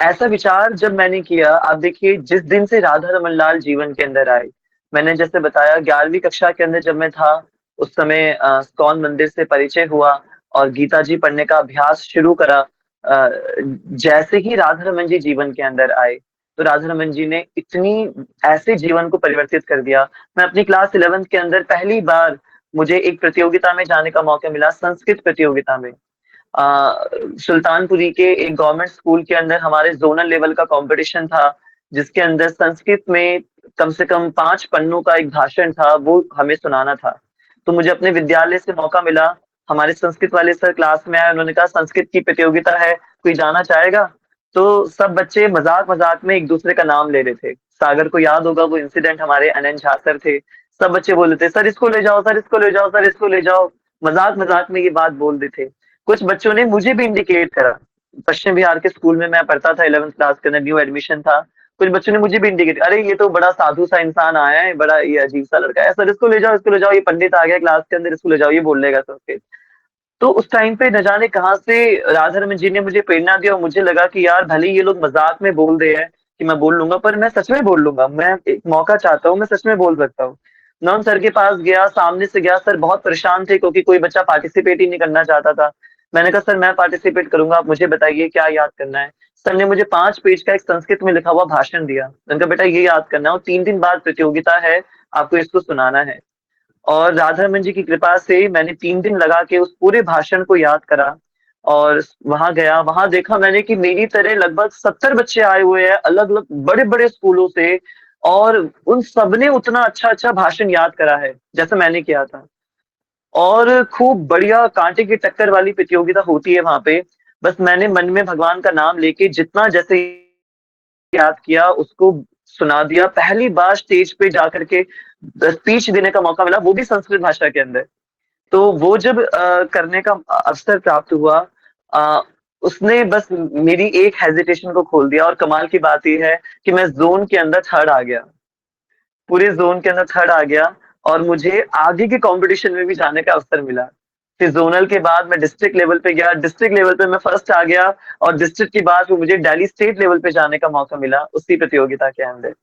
ऐसा विचार जब मैंने किया, आप देखिए जिस दिन से राधा रमन लाल जीवन के अंदर आए, मैंने जैसे बताया 11वीं कक्षा के अंदर जब मैं था, उस समय इस्कॉन मंदिर से परिचय हुआ और गीता जी पढ़ने का अभ्यास शुरू करा। जैसे ही राधा रमन जी जीवन के अंदर आए, तो राधा रमन जी ने इतनी ऐसे जीवन को परिवर्तित कर दिया। मैं अपनी क्लास 11th के अंदर पहली बार मुझे एक प्रतियोगिता में जाने का मौका मिला, संस्कृत प्रतियोगिता में। सुल्तानपुरी के एक गवर्नमेंट स्कूल के अंदर हमारे जोनल लेवल का कंपटीशन था, जिसके अंदर संस्कृत में कम से कम 5 पन्नों का एक भाषण था, वो हमें सुनाना था। तो मुझे अपने विद्यालय से मौका मिला, हमारे संस्कृत वाले सर क्लास में आए, उन्होंने कहा संस्कृत की प्रतियोगिता है, कोई जाना चाहेगा? तो सब बच्चे मज़ाक-मज़ाक में एक-दूसरे का नाम ले रहे थे। सागर को याद होगा वो इंसिडेंट, हमारे अनंत झा सर थे। सब बच्चे बोल रहे थे, "सर इसको ले जाओ, सर इसको ले जाओ, सर इसको ले जाओ।" मज़ाक-मज़ाक में ये बात बोल रहे थे। कुछ बच्चों ने मुझे भी इंडिकेट करा। पश्चिम बिहार के स्कूल में मैं पढ़ता था, 11th क्लास के अंदर न्यू एडमिशन था। कुछ बच्चों ने मुझे भी इंडिकेट, अरे ये तो बड़ा साधु सा इंसान आया है, बड़ा ये अजीब सा लड़का है, सर इसको ले जाओ, इसको ले जाओ, ये पंडित आ गया क्लास के अंदर, इसको ले जाओ, ये बोल लेगा संस्कृत। तो उस टाइम पे न जाने कहाँ से राधा रमन जी ने मुझे प्रेरणा दी और मुझे लगा कि यार भले ही ये लोग मजाक में बोल रहे हैं कि मैं बोल लूंगा, पर मैं सच में बोल लूंगा। मैं एक मौका चाहता हूँ, मैं सच में बोल सकता हूँ। मैं उन सर के पास गया, सामने से गया, सर बहुत परेशान थे क्योंकि कोई बच्चा पार्टिसिपेट ही नहीं करना चाहता था। मैंने कहा सर मैं पार्टिसिपेट करूंगा, आप मुझे बताइए क्या याद करना है। सर ने मुझे 5 पेज का एक संस्कृत में लिखा हुआ भाषण दिया। मैंने कहा बेटा ये याद करना है और 3 दिन बाद प्रतियोगिता है, आपको इसको सुनाना है। और राधा रमन जी की कृपा से मैंने 3 दिन लगा के उस पूरे भाषण को याद करा और वहां गया, वहां देखा मैंने कि मेरी तरह लगभग 70 बच्चे आए हुए हैं अलग अलग बड़े बड़े स्कूलों से, और उन सबने उतना अच्छा अच्छा भाषण याद करा है जैसा मैंने किया था। और खूब बढ़िया कांटे की टक्कर वाली प्रतियोगिता होती है वहां पे। बस मैंने मन में भगवान का नाम लेके जितना जैसे याद किया उसको सुना दिया। पहली बार स्टेज पे जाकर के स्पीच देने का मौका मिला, वो भी संस्कृत भाषा के अंदर। तो वो जब करने का अवसर प्राप्त हुआ, अ, उसने बस मेरी एक हेजिटेशन को खोल दिया। और कमाल की बात ये है कि मैं ज़ोन के अंदर थर्ड आ गया। पूरे ज़ोन के अंदर थर्ड आ गया और मुझे आगे के कॉम्पिटिशन में भी जाने का अवसर मिला। फिर ज़ोनल के बाद मैं डिस्ट्रिक्ट लेवल पे गया, डिस्ट्रिक्ट लेवल पे मैं फर्स्ट आ गया और डिस्ट्रिक्ट के बाद फिर मुझे दिल्ली स्टेट लेवल पे जाने का मौका मिला उसी प्रतियोगिता के अंदर।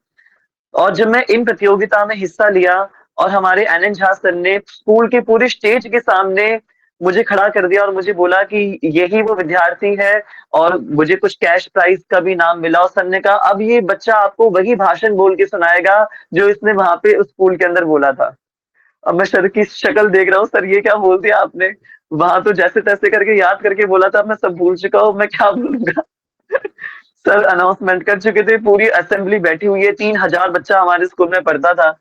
और जब मैं इन प्रतियोगिता में हिस्सा लिया और हमारे एनएन झा सर ने स्कूल के पूरे स्टेज के सामने मुझे खड़ा कर दिया और मुझे बोला कि यही वो विद्यार्थी है, और मुझे कुछ कैश प्राइज का भी नाम मिला। और सर ने कहा अब ये बच्चा आपको वही भाषण बोल के सुनाएगा जो इसने वहां पे उस स्कूल के अंदर बोला था। अब मैं सर की शक्ल देख रहा हूँ, सर ये क्या बोल दिया आपने? वहां तो जैसे तैसे करके याद करके बोला था, मैं सब भूल चुका हूँ, मैं क्या बोलूंगा। सर अनाउंसमेंट कर चुके थे, पूरी असेंबली बैठी हुई है, 3,000 बच्चा हमारे स्कूल में पढ़ता था।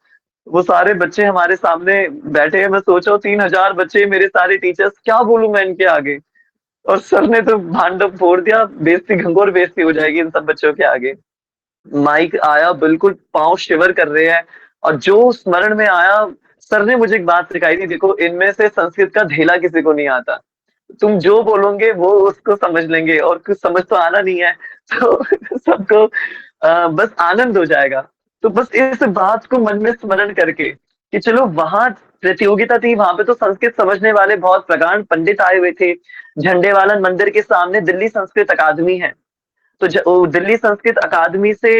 वो सारे बच्चे हमारे सामने बैठे हैं, मैं सोच रहा हूँ 3,000 बच्चे, मेरे सारे टीचर्स, क्या बोलूं मैं इनके आगे। और सर ने तो भांडव फोड़ दिया, बेइज्जती, घंघोर बेइज्जती हो जाएगी इन सब बच्चों के आगे। माइक आया, बिल्कुल पाँव शिवर कर रहे हैं। और जो स्मरण में आया, सर ने मुझे एक बात सिखाई थी, देखो इनमें से संस्कृत का धेला किसी को नहीं आता। तुम जो बोलोगे वो उसको समझ लेंगे, और कुछ समझ तो आना नहीं है। तो सबको बस आनंद हो जाएगा। तो बस इस बात को मन में स्मरण करके कि चलो वहां प्रतियोगिता थी, वहां पे तो संस्कृत समझने वाले बहुत प्रगाढ़ पंडित आए हुए थे। झंडेवालन मंदिर के सामने दिल्ली संस्कृत अकादमी है, तो दिल्ली संस्कृत अकादमी से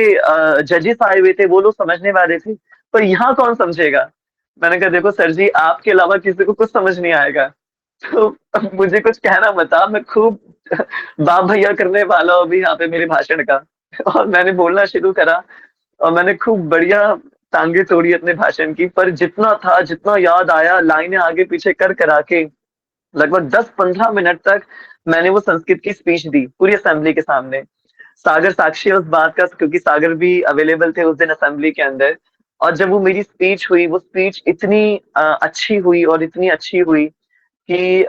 जजेस आए हुए थे, वो लोग समझने वाले थे। पर यहाँ कौन समझेगा? मैंने कहा देखो सर जी, आपके अलावा किसी को कुछ समझ नहीं आएगा। तो अब मुझे कुछ कहना मत, मैं खूब बाप भैया करने वाला हूँ अभी यहाँ पे मेरे भाषण का। और मैंने बोलना शुरू करा और मैंने खूब बढ़िया टांगे तोड़ी अपने भाषण की। पर जितना था, जितना याद आया, लाइनें आगे पीछे कर करा के लगभग 10-15 मिनट तक मैंने वो संस्कृत की स्पीच दी पूरी असेंबली के सामने। सागर साक्षी है उस बात का, क्योंकि सागर भी अवेलेबल थे उस दिन असेंबली के अंदर। और जब वो मेरी स्पीच हुई, वो स्पीच इतनी अच्छी हुई और इतनी अच्छी हुई कि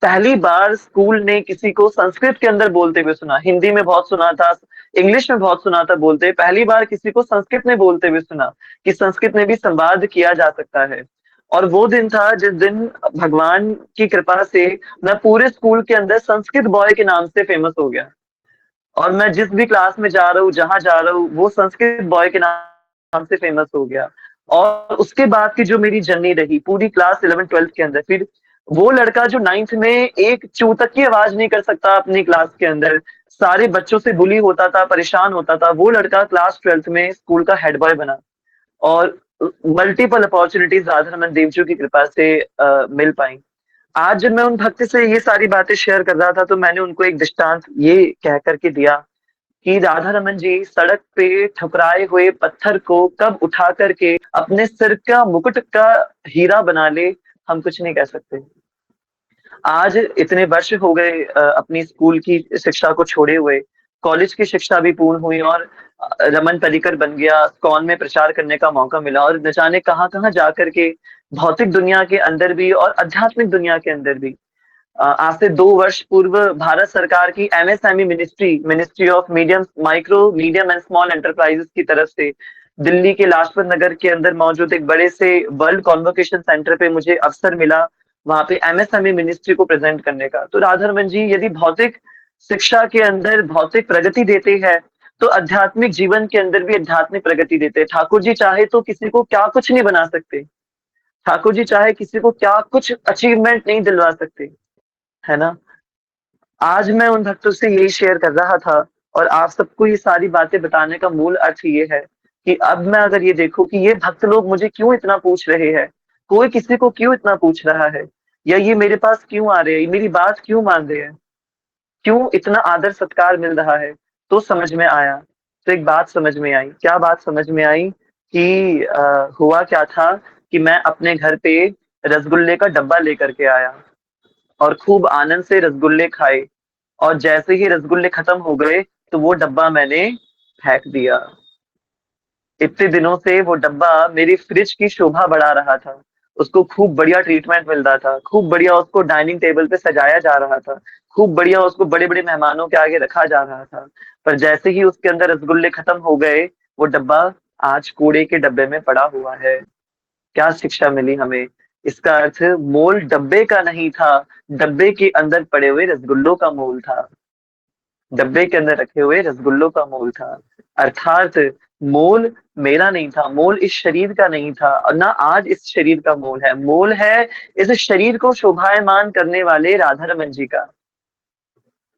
पहली बार स्कूल ने किसी को संस्कृत के अंदर बोलते हुए सुना। हिंदी में बहुत सुना था, इंग्लिश में बहुत सुना था बोलते, पहली बार किसी को संस्कृत में बोलते हुए सुना कि संस्कृत में भी संवाद किया जा सकता है। और वो दिन था जिस दिन भगवान की कृपा से मैं पूरे स्कूल के अंदर संस्कृत बॉय के नाम से फेमस हो गया। और मैं जिस भी क्लास में जा रहा हूँ, जहां जा रहा हूँ, वो संस्कृत बॉय के नाम से फेमस हो गया। और उसके बाद की जो मेरी जर्नी रही पूरी क्लास 11th-12th के अंदर, फिर वो लड़का जो 9th में एक चूं तक की आवाज नहीं कर सकता अपनी क्लास के अंदर, सारे बच्चों से बुली होता था, परेशान होता था, वो लड़का क्लास 12th में स्कूल का हेड बॉय बना। और मल्टीपल अपॉर्चुनिटीज राधा रमन देवजू की कृपा से मिल पाई। आज जब मैं उन भक्त से ये सारी बातें शेयर कर रहा था, तो मैंने उनको एक दृष्टांत ये कह करके दिया कि राधा रमन जी सड़क पे ठुकराए हुए पत्थर को कब उठा करके अपने सिर का मुकुट का हीरा बना ले, हम कुछ नहीं कह सकते। आज इतने वर्ष हो गए अपनी स्कूल की शिक्षा को छोड़े हुए, कॉलेज की शिक्षा भी पूर्ण हुई और रमन पर्रिकर बन गया, स्कॉन में प्रचार करने का मौका मिला, और न जाने कहाँ कहाँ जाकर के भौतिक दुनिया के अंदर भी और आध्यात्मिक दुनिया के अंदर भी। आज से 2 वर्ष पूर्व भारत सरकार की MSME ministry, ministry of medium micro medium and small enterprises की तरफ से दिल्ली के लाजपत नगर के अंदर मौजूद एक बड़े से वर्ल्ड कॉन्वोकेशन सेंटर पे मुझे अवसर मिला वहां पे एमएसएमई मिनिस्ट्री को प्रेजेंट करने का। तो राधारमन जी यदि भौतिक शिक्षा के अंदर भौतिक प्रगति देते हैं, तो आध्यात्मिक जीवन के अंदर भी आध्यात्मिक प्रगति देते हैं। ठाकुर जी चाहे तो किसी को क्या कुछ नहीं बना सकते, ठाकुर जी चाहे किसी को क्या कुछ अचीवमेंट नहीं दिलवा सकते, है ना। आज मैं उन भक्तों से यही शेयर कर रहा था, और आप सबको ये सारी बातें बताने का मूल अर्थ ये है कि अब मैं अगर ये देखूं कि ये भक्त लोग मुझे क्यों इतना पूछ रहे हैं, कोई किसी को क्यों इतना पूछ रहा है, या ये मेरे पास क्यों आ रहे हैं, मेरी बात क्यों मान रहे हैं, क्यों इतना आदर सत्कार मिल रहा है, तो समझ में आया। तो एक बात समझ में आई, क्या बात समझ में आई कि हुआ क्या था कि मैं अपने घर पे रसगुल्ले का डब्बा लेकर के आया और खूब आनंद से रसगुल्ले खाए। और जैसे ही रसगुल्ले खत्म हो गए, तो वो डब्बा मैंने फेंक दिया। इतने दिनों से वो डब्बा मेरी फ्रिज की शोभा बढ़ा रहा था, उसको खूब बढ़िया ट्रीटमेंट मिल रहा था, खूब बढ़िया उसको डाइनिंग टेबल पे सजाया जा रहा था, खूब बढ़िया उसको बड़े बड़े मेहमानों के आगे रखा जा रहा था। पर जैसे ही उसके अंदर रसगुल्ले खत्म हो गए, वो डब्बा आज कूड़े के डब्बे में पड़ा हुआ है। क्या शिक्षा मिली हमें इसका अर्थ मोल डब्बे का नहीं था, डब्बे के अंदर पड़े हुए रसगुल्लों का मोल था। डब्बे के अंदर रखे हुए रसगुल्लों का मोल था। अर्थात मोल मेरा नहीं था, मोल इस शरीर का नहीं था, और ना आज इस शरीर का मोल है। मोल है इस शरीर को शोभायमान करने वाले राधा रमन जी का।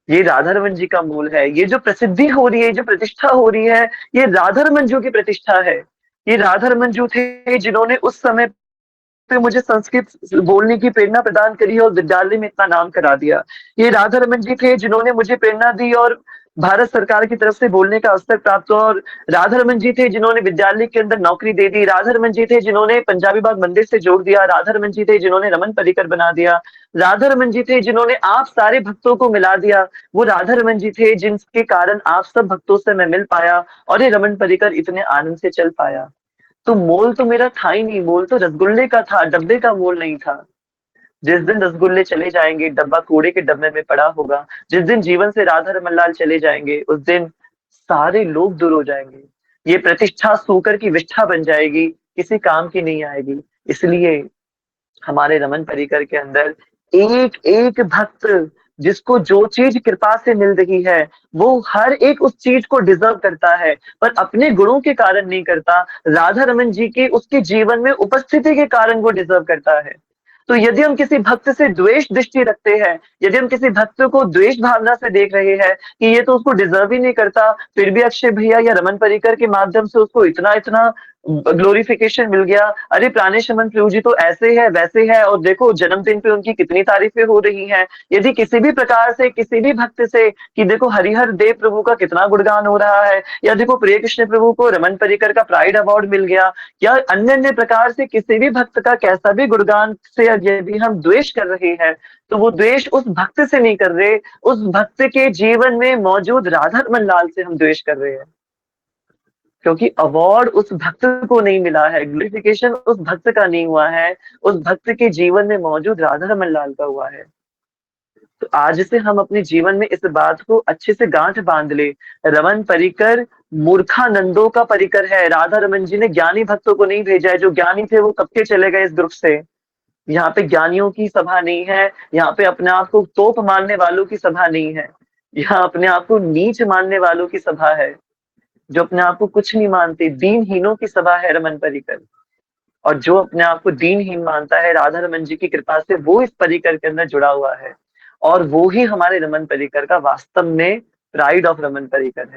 ये राधा रमन जी का मोल है। ये जो प्रसिद्धि हो रही है, जो प्रतिष्ठा हो रही है, ये राधा रमन जी की प्रतिष्ठा है। ये राधा रमन जी थे जिन्होंने उस समय पे मुझे संस्कृत बोलने की प्रेरणा प्रदान करी और विद्यालय में इतना नाम करा दिया। ये राधा रमन जी थे जिन्होंने मुझे प्रेरणा दी और भारत सरकार की तरफ से बोलने का अवसर प्राप्त हुआ। और राधा रमन जी थे जिन्होंने विद्यालय के अंदर नौकरी दे दी। राधा रमन जी थे जिन्होंने पंजाबी बाग मंदिर से जोड़ दिया। राधा रमन जी थे जिन्होंने रमन पर्रिकर बना दिया। राधा रमन जी थे जिन्होंने आप सारे भक्तों को मिला दिया। वो राधा रमन जी थे जिनके कारण आप सब भक्तों से मैं मिल पाया और ये रमन पर्रिकर इतने आनंद से चल पाया। तो मोल तो मेरा था ही नहीं, मोल तो रसगुल्ले का था, डब्बे का मोल नहीं था। जिस दिन रसगुल्ले चले जाएंगे, डब्बा कूड़े के डब्बे में पड़ा होगा। जिस दिन जीवन से राधा रमन लाल चले जाएंगे, उस दिन सारे लोग दूर हो जाएंगे। ये प्रतिष्ठा सूकर की विष्ठा बन जाएगी, किसी काम की नहीं आएगी। इसलिए हमारे रमन परिकर के अंदर एक एक भक्त, जिसको जो चीज कृपा से मिल रही है, वो हर एक उस चीज को डिजर्व करता है, पर अपने गुणों के कारण नहीं करता। राधा रमन जी की उसके जीवन में उपस्थिति के कारण वो डिजर्व करता है। तो यदि हम किसी भक्त से द्वेष दृष्टि रखते हैं, यदि हम किसी भक्त को द्वेष भावना से देख रहे हैं कि ये तो उसको डिजर्व ही नहीं करता, फिर भी अक्षय भैया या रमन परिकर के माध्यम से उसको इतना इतना ग्लोरिफिकेशन मिल गया। अरे प्राणेश अमन प्रभु जी तो ऐसे है वैसे है, और देखो जन्मदिन पे उनकी कितनी तारीफें हो रही हैं। यदि किसी भी प्रकार से किसी भी भक्त से कि देखो हरिहर देव प्रभु का कितना गुणगान हो रहा है, या देखो प्रिय कृष्ण प्रभु को रमन परिकर का प्राइड अवार्ड मिल गया, या अन्य अन्य प्रकार से किसी भी भक्त का कैसा भी गुणगान से यदि हम द्वेष कर रहे हैं, तो वो द्वेष उस भक्त से नहीं कर रहे, उस भक्त के जीवन में मौजूद राधा रमन लाल से हम द्वेष कर रहे हैं। क्योंकि अवार्ड उस भक्त को नहीं मिला है, ग्लोरिफिकेशन उस भक्त का नहीं हुआ है, उस भक्त के जीवन में मौजूद राधा रमन लाल का हुआ है। तो आज से हम अपने जीवन में इस बात को अच्छे से गांठ बांध ले। रमन परिकर मूर्खानंदों का परिकर है। राधा रमन जी ने ज्ञानी भक्तों को नहीं भेजा है। जो ज्ञानी थे वो कब के चले गए इस ग्रुप से। यहाँ पे ज्ञानियों की सभा नहीं है। यहाँ पे अपने आप को तोप मानने वालों की सभा नहीं है। यहाँ अपने आप को नीच मानने वालों की सभा है, जो अपने आप को कुछ नहीं मानते। दीनहीनों की सभा है रमन परिकर। और जो अपने आप को दीनहीन मानता है, राधा रमन जी की कृपा से वो इस परिकर के अंदर जुड़ा हुआ है। और वो ही हमारे रमन परिकर का वास्तव में प्राइड ऑफ रमन परिकर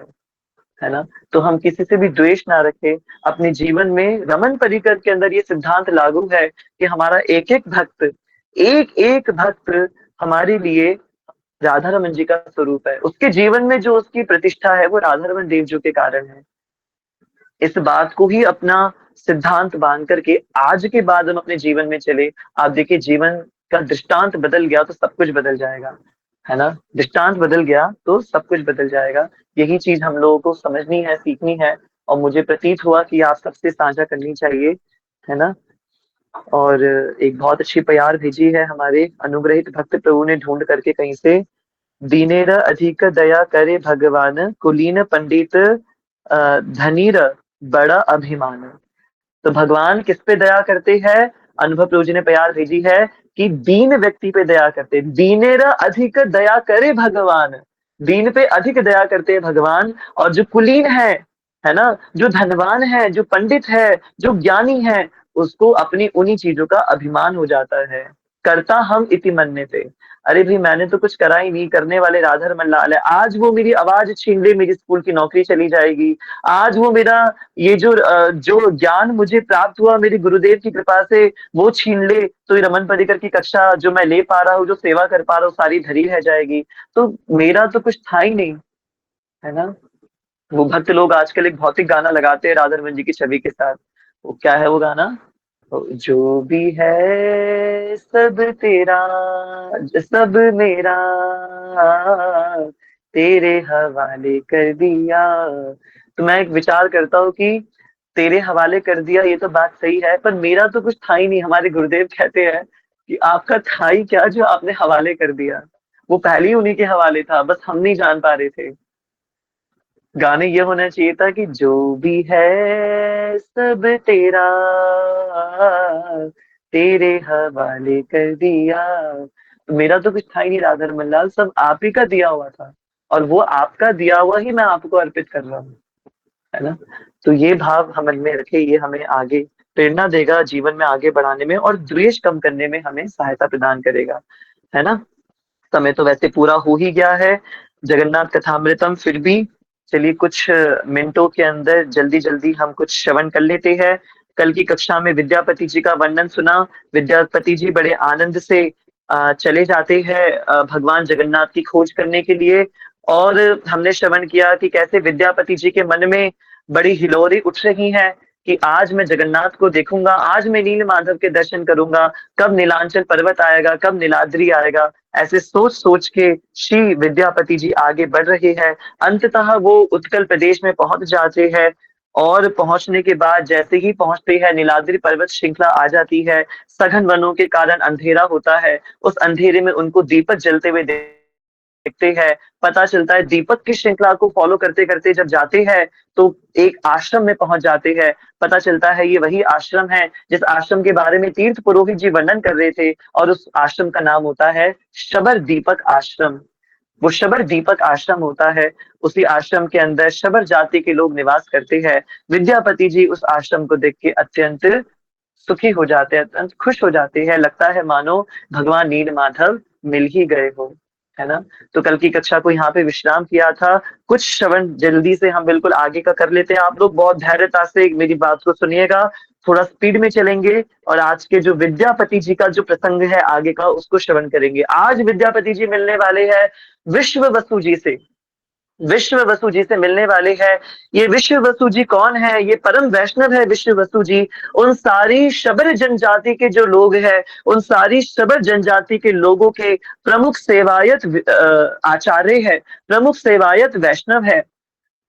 है ना। तो हम किसी से भी द्वेष ना रखें अपने जीवन में। रमन परिकर के अंदर ये सिद्धांत लागू है कि हमारा एक एक भक्त हमारे लिए राधा रमन जी का स्वरूप है। उसके जीवन में जो उसकी प्रतिष्ठा है वो राधा रमन देव जी के कारण है। इस बात को ही अपना सिद्धांत मान करके आज के बाद हम अपने जीवन में चले। आप देखिए जीवन का दृष्टांत बदल गया तो सब कुछ बदल जाएगा, है ना। दृष्टांत बदल गया तो सब कुछ बदल जाएगा। यही चीज हम लोगों को समझनी है, सीखनी है, और मुझे प्रतीत हुआ कि आप सबसे साझा करनी चाहिए, है ना। और एक बहुत अच्छी प्यार भेजी है हमारे अनुग्रहित भक्त प्रभु ने ढूंढ करके कहीं से। दीनेर अधिक दया करे भगवान, कुलीन पंडित धनीर बड़ा अभिमान। तो भगवान किस पे दया करते हैं। अनुभव प्रभु जी ने प्यार भेजी है कि दीन व्यक्ति पे दया करते। दीनेरा अधिक दया करे भगवान, दीन पे अधिक दया करते हैं भगवान। और जो कुलीन है ना, जो धनवान है, जो पंडित है, जो ज्ञानी है, उसको अपनी उन्हीं चीजों का अभिमान हो जाता है। करता हम इति मन्ने थे। अरे भाई मैंने तो कुछ करा ही नहीं, करने वाले राधा रमन लाल है। आज वो मेरी आवाज छीन ले, मेरी स्कूल की नौकरी चली जाएगी। आज वो मेरा ये जो ज्ञान मुझे प्राप्त हुआ मेरे गुरुदेव की कृपा से, वो छीन ले, तो ये रमन परिकर की कक्षा जो मैं ले पा रहा हूँ, जो सेवा कर पा रहा हूँ, सारी धरी रह जाएगी। तो मेरा तो कुछ था ही नहीं, है ना। वो भक्त लोग आजकल एक भौतिक गाना लगाते हैं राधा रमन जी की छवि के साथ। वो क्या है वो गाना, जो भी है सब तेरा, सब मेरा, तेरे हवाले कर दिया। तो मैं एक विचार करता हूँ कि तेरे हवाले कर दिया, ये तो बात सही है, पर मेरा तो कुछ था ही नहीं। हमारे गुरुदेव कहते हैं कि आपका था ही क्या जो आपने हवाले कर दिया। वो पहले ही उन्हीं के हवाले था, बस हम नहीं जान पा रहे थे। गाने ये होना चाहिए था कि जो भी है सब तेरा, तेरे हवाले कर दिया। तो मेरा तो कुछ था ही नहीं राधा रमन लाल, सब आप ही का दिया हुआ था, और वो आपका दिया हुआ ही मैं आपको अर्पित कर रहा हूँ, है ना। तो ये भाव हम मन में रखे, ये हमें आगे प्रेरणा देगा, जीवन में आगे बढ़ाने में और द्वेष कम करने में हमें सहायता प्रदान करेगा, है ना। समय तो वैसे पूरा हो ही गया है जगन्नाथ कथामृतम, फिर भी चलिए कुछ मिनटों के अंदर जल्दी जल्दी हम कुछ श्रवण कर लेते हैं। कल की कक्षा में विद्यापति जी का वर्णन सुना। विद्यापति जी बड़े आनंद से चले जाते हैं भगवान जगन्नाथ की खोज करने के लिए, और हमने श्रवण किया कि कैसे विद्यापति जी के मन में बड़ी हिलोरी उठ रही है कि आज मैं जगन्नाथ को देखूंगा, आज मैं नील माधव के दर्शन करूंगा, कब नीलांचल पर्वत आएगा, कब नीलाद्री आएगा। ऐसे सोच सोच के श्री विद्यापति जी आगे बढ़ रहे हैं। अंततः वो उत्कल प्रदेश में पहुंच जाते हैं, और पहुंचने के बाद जैसे ही पहुंचते हैं नीलाद्री पर्वत श्रृंखला आ जाती है। सघन वनों के कारण अंधेरा होता है, उस अंधेरे में उनको दीपक जलते हुए देखते हैं। पता चलता है दीपक की श्रृंखला को फॉलो करते करते जब जाते हैं तो एक आश्रम में पहुंच जाते हैं। पता चलता है ये वही आश्रम है जिस आश्रम के बारे में तीर्थ पुरोहित जी वर्णन कर रहे थे, और उस आश्रम का नाम होता है शबर दीपक आश्रम। वो शबर दीपक आश्रम होता है। उसी आश्रम के अंदर शबर जाति के लोग निवास करते हैं। विद्यापति जी उस आश्रम को देख के अत्यंत सुखी हो जाते हैं, अत्यंत खुश हो जाते हैं, लगता है मानो भगवान नील माधव मिल ही गए हो, है ना। तो कल की कक्षा को यहाँ पे विश्राम किया था। कुछ श्रवण जल्दी से हम बिल्कुल आगे का कर लेते हैं। आप लोग बहुत धैर्यता से मेरी बात को सुनिएगा, थोड़ा स्पीड में चलेंगे, और आज के जो विद्यापति जी का जो प्रसंग है आगे का उसको श्रवण करेंगे। आज विद्यापति जी मिलने वाले हैं विश्व वसु जी से। विश्व वसु जी से मिलने वाले हैं। ये विश्व वसु जी कौन है? ये परम वैष्णव है विश्व वसु जी। उन सारी शबर जनजाति के जो लोग हैं, उन सारी शबर जनजाति के लोगों के प्रमुख सेवायत आचार्य है, प्रमुख सेवायत वैष्णव है।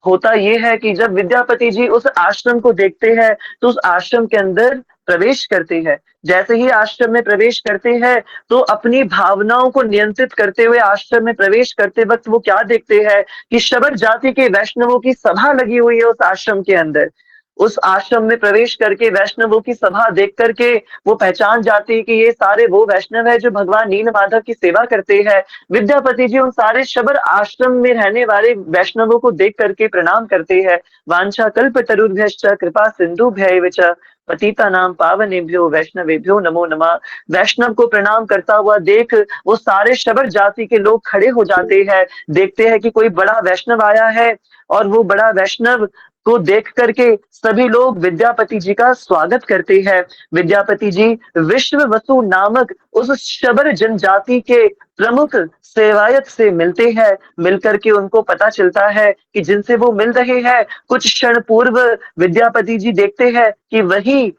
होता ये है कि जब विद्यापति जी उस आश्रम को देखते हैं तो उस आश्रम के अंदर प्रवेश करते हैं। जैसे ही आश्रम में प्रवेश करते हैं तो अपनी भावनाओं को नियंत्रित करते हुए आश्रम में प्रवेश करते वक्त वो क्या देखते हैं कि शबर जाति के वैष्णवों की सभा लगी हुई है उस आश्रम के अंदर। उस आश्रम में प्रवेश करके वैष्णवों की सभा देख करके वो पहचान जाती है कि ये सारे वो वैष्णव है जो भगवान नील माधव की सेवा करते हैं। विद्यापति जी उन सारे शबर आश्रम में रहने वाले वैष्णवों को देख करके प्रणाम करते हैं। वांछा कल्प तरुभ्यश्च कृपा सिंधुभ्यैव च पतिता नाम पावनेभ्यो वैष्णवेभ्यो नमो नमः। वैष्णव को प्रणाम करता हुआ देख वो सारे शबर जाति के लोग खड़े हो जाते हैं, देखते हैं कि कोई बड़ा वैष्णव आया है, और वो बड़ा वैष्णव को देख करके सभी लोग विद्यापति जी का स्वागत करते हैं। विद्यापति जी विश्व वसु नामक उस शबर जनजाति के प्रमुख सेवायत से मिलते हैं। मिलकर के उनको पता चलता है कि जिनसे वो मिल रहे हैं कुछ क्षण पूर्व विद्यापति जी देखते हैं कि वही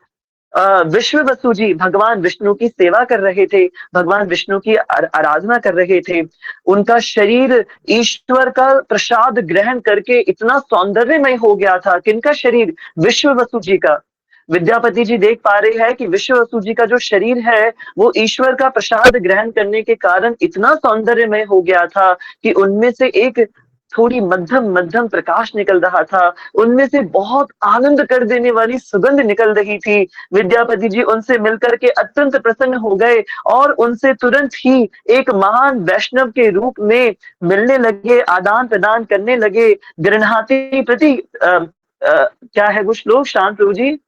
विश्व वसु जी भगवान विष्णु की सेवा कर रहे थे, भगवान विष्णु की आराधना कर रहे थे। उनका शरीर ईश्वर का प्रसाद ग्रहण करके इतना सौंदर्यमय हो गया था। किनका शरीर? विश्व वसु जी का। विद्यापति जी देख पा रहे हैं कि विश्व वसु जी का जो शरीर है वो ईश्वर का प्रसाद ग्रहण करने के कारण इतना सौंदर्यमय हो गया था कि उनमें से एक थोड़ी मध्यम मध्यम प्रकाश निकल रहा था, उनमें से बहुत आनंद कर देने वाली सुगंध निकल रही थी। विद्यापति जी उनसे मिलकर के अत्यंत प्रसन्न हो गए और उनसे तुरंत ही एक महान वैष्णव के रूप में मिलने लगे, आदान प्रदान करने लगे। गृहणाति प्रति क्या है वो श्लोक शांत प्रभु जी?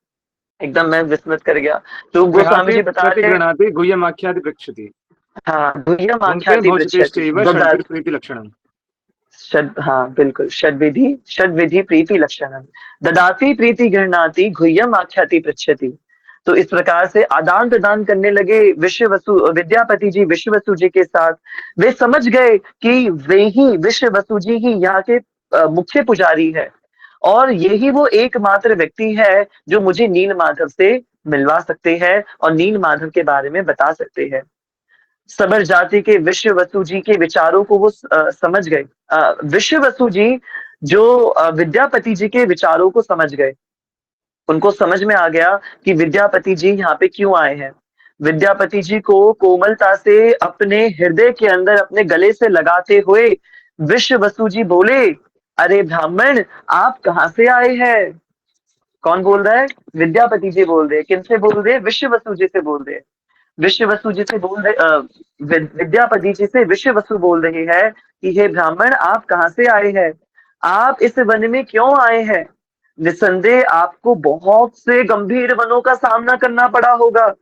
एकदम मैं विस्मृत कर गया। तो गोस्वामी जी बता रहे हैं, प्रतिगृह्णाति गुह्यमाख्याति पृच्छति। हाँ गुह्यम भुङ्क्ते आख्याति पृच्छति भोजतेश्चैव षड्प्रीति लक्षणम्। हाँ बिल्कुल, षड्विधि प्रीति लक्षणम ददाति प्रीति गृह्णाति गुह्यम आख्याति पृच्छति। तो इस प्रकार से आदान प्रदान करने लगे विश्व वसु विद्यापति जी विश्व वसु जी के साथ। वे समझ गए कि वे ही विश्व वसु जी ही यहाँ के मुख्य पुजारी है, और यही वो एकमात्र व्यक्ति है जो मुझे नील माधव से मिलवा सकते हैं और नील माधव के बारे में बता सकते हैं। सबर जाति के विश्व वसु जी के विचारों को वो समझ गए। विश्व वसु जी जो विद्यापति जी के विचारों को समझ गए, उनको समझ में आ गया कि विद्यापति जी यहाँ पे क्यों आए हैं। विद्यापति जी को कोमलता से अपने हृदय के अंदर अपने गले से लगाते हुए विश्व वसु जी बोले, अरे ब्राह्मण आप कहाँ से आए हैं? कौन बोल रहा है? विद्यापति जी बोल रहे हैं। किनसे बोल रहे हैं? विश्ववसु जी से बोल रहे हैं। विश्ववसु जी से बोल रहे विद्यापति जी से विश्ववसु बोल रहे हैं कि हे ब्राह्मण, आप कहाँ से आए हैं? आप इस वन में क्यों आए हैं? निसंदेह आपको बहुत से गंभीर वनों का सामना करना पड़ा होगा।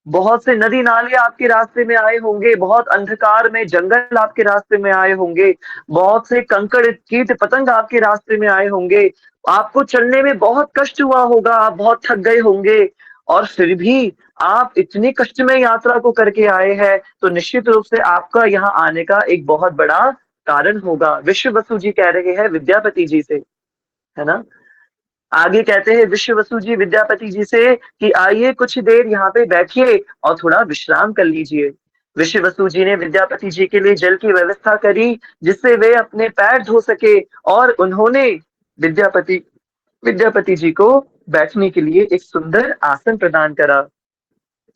बहुत से नदी नाले आपके रास्ते में आए होंगे, बहुत अंधकार में जंगल आपके रास्ते में आए होंगे, बहुत से कंकड़ कीट पतंग आपके रास्ते में आए होंगे, आपको चलने में बहुत कष्ट हुआ होगा, आप बहुत थक गए होंगे, और फिर भी आप इतनी कष्टमय यात्रा को करके आए हैं, तो निश्चित रूप से आपका यहाँ आने का एक बहुत बड़ा कारण होगा। विश्ववसु जी कह रहे हैं विद्यापति जी से, है ना। आगे कहते हैं विश्ववसु जी विद्यापति जी से कि आइए कुछ देर यहाँ पे बैठिए और थोड़ा विश्राम कर लीजिए। विश्ववसु जी ने विद्यापति जी के लिए जल की व्यवस्था करी, जिससे वे अपने पैर धो सके, और उन्होंने विद्यापति विद्यापति जी को बैठने के लिए एक सुंदर आसन प्रदान करा।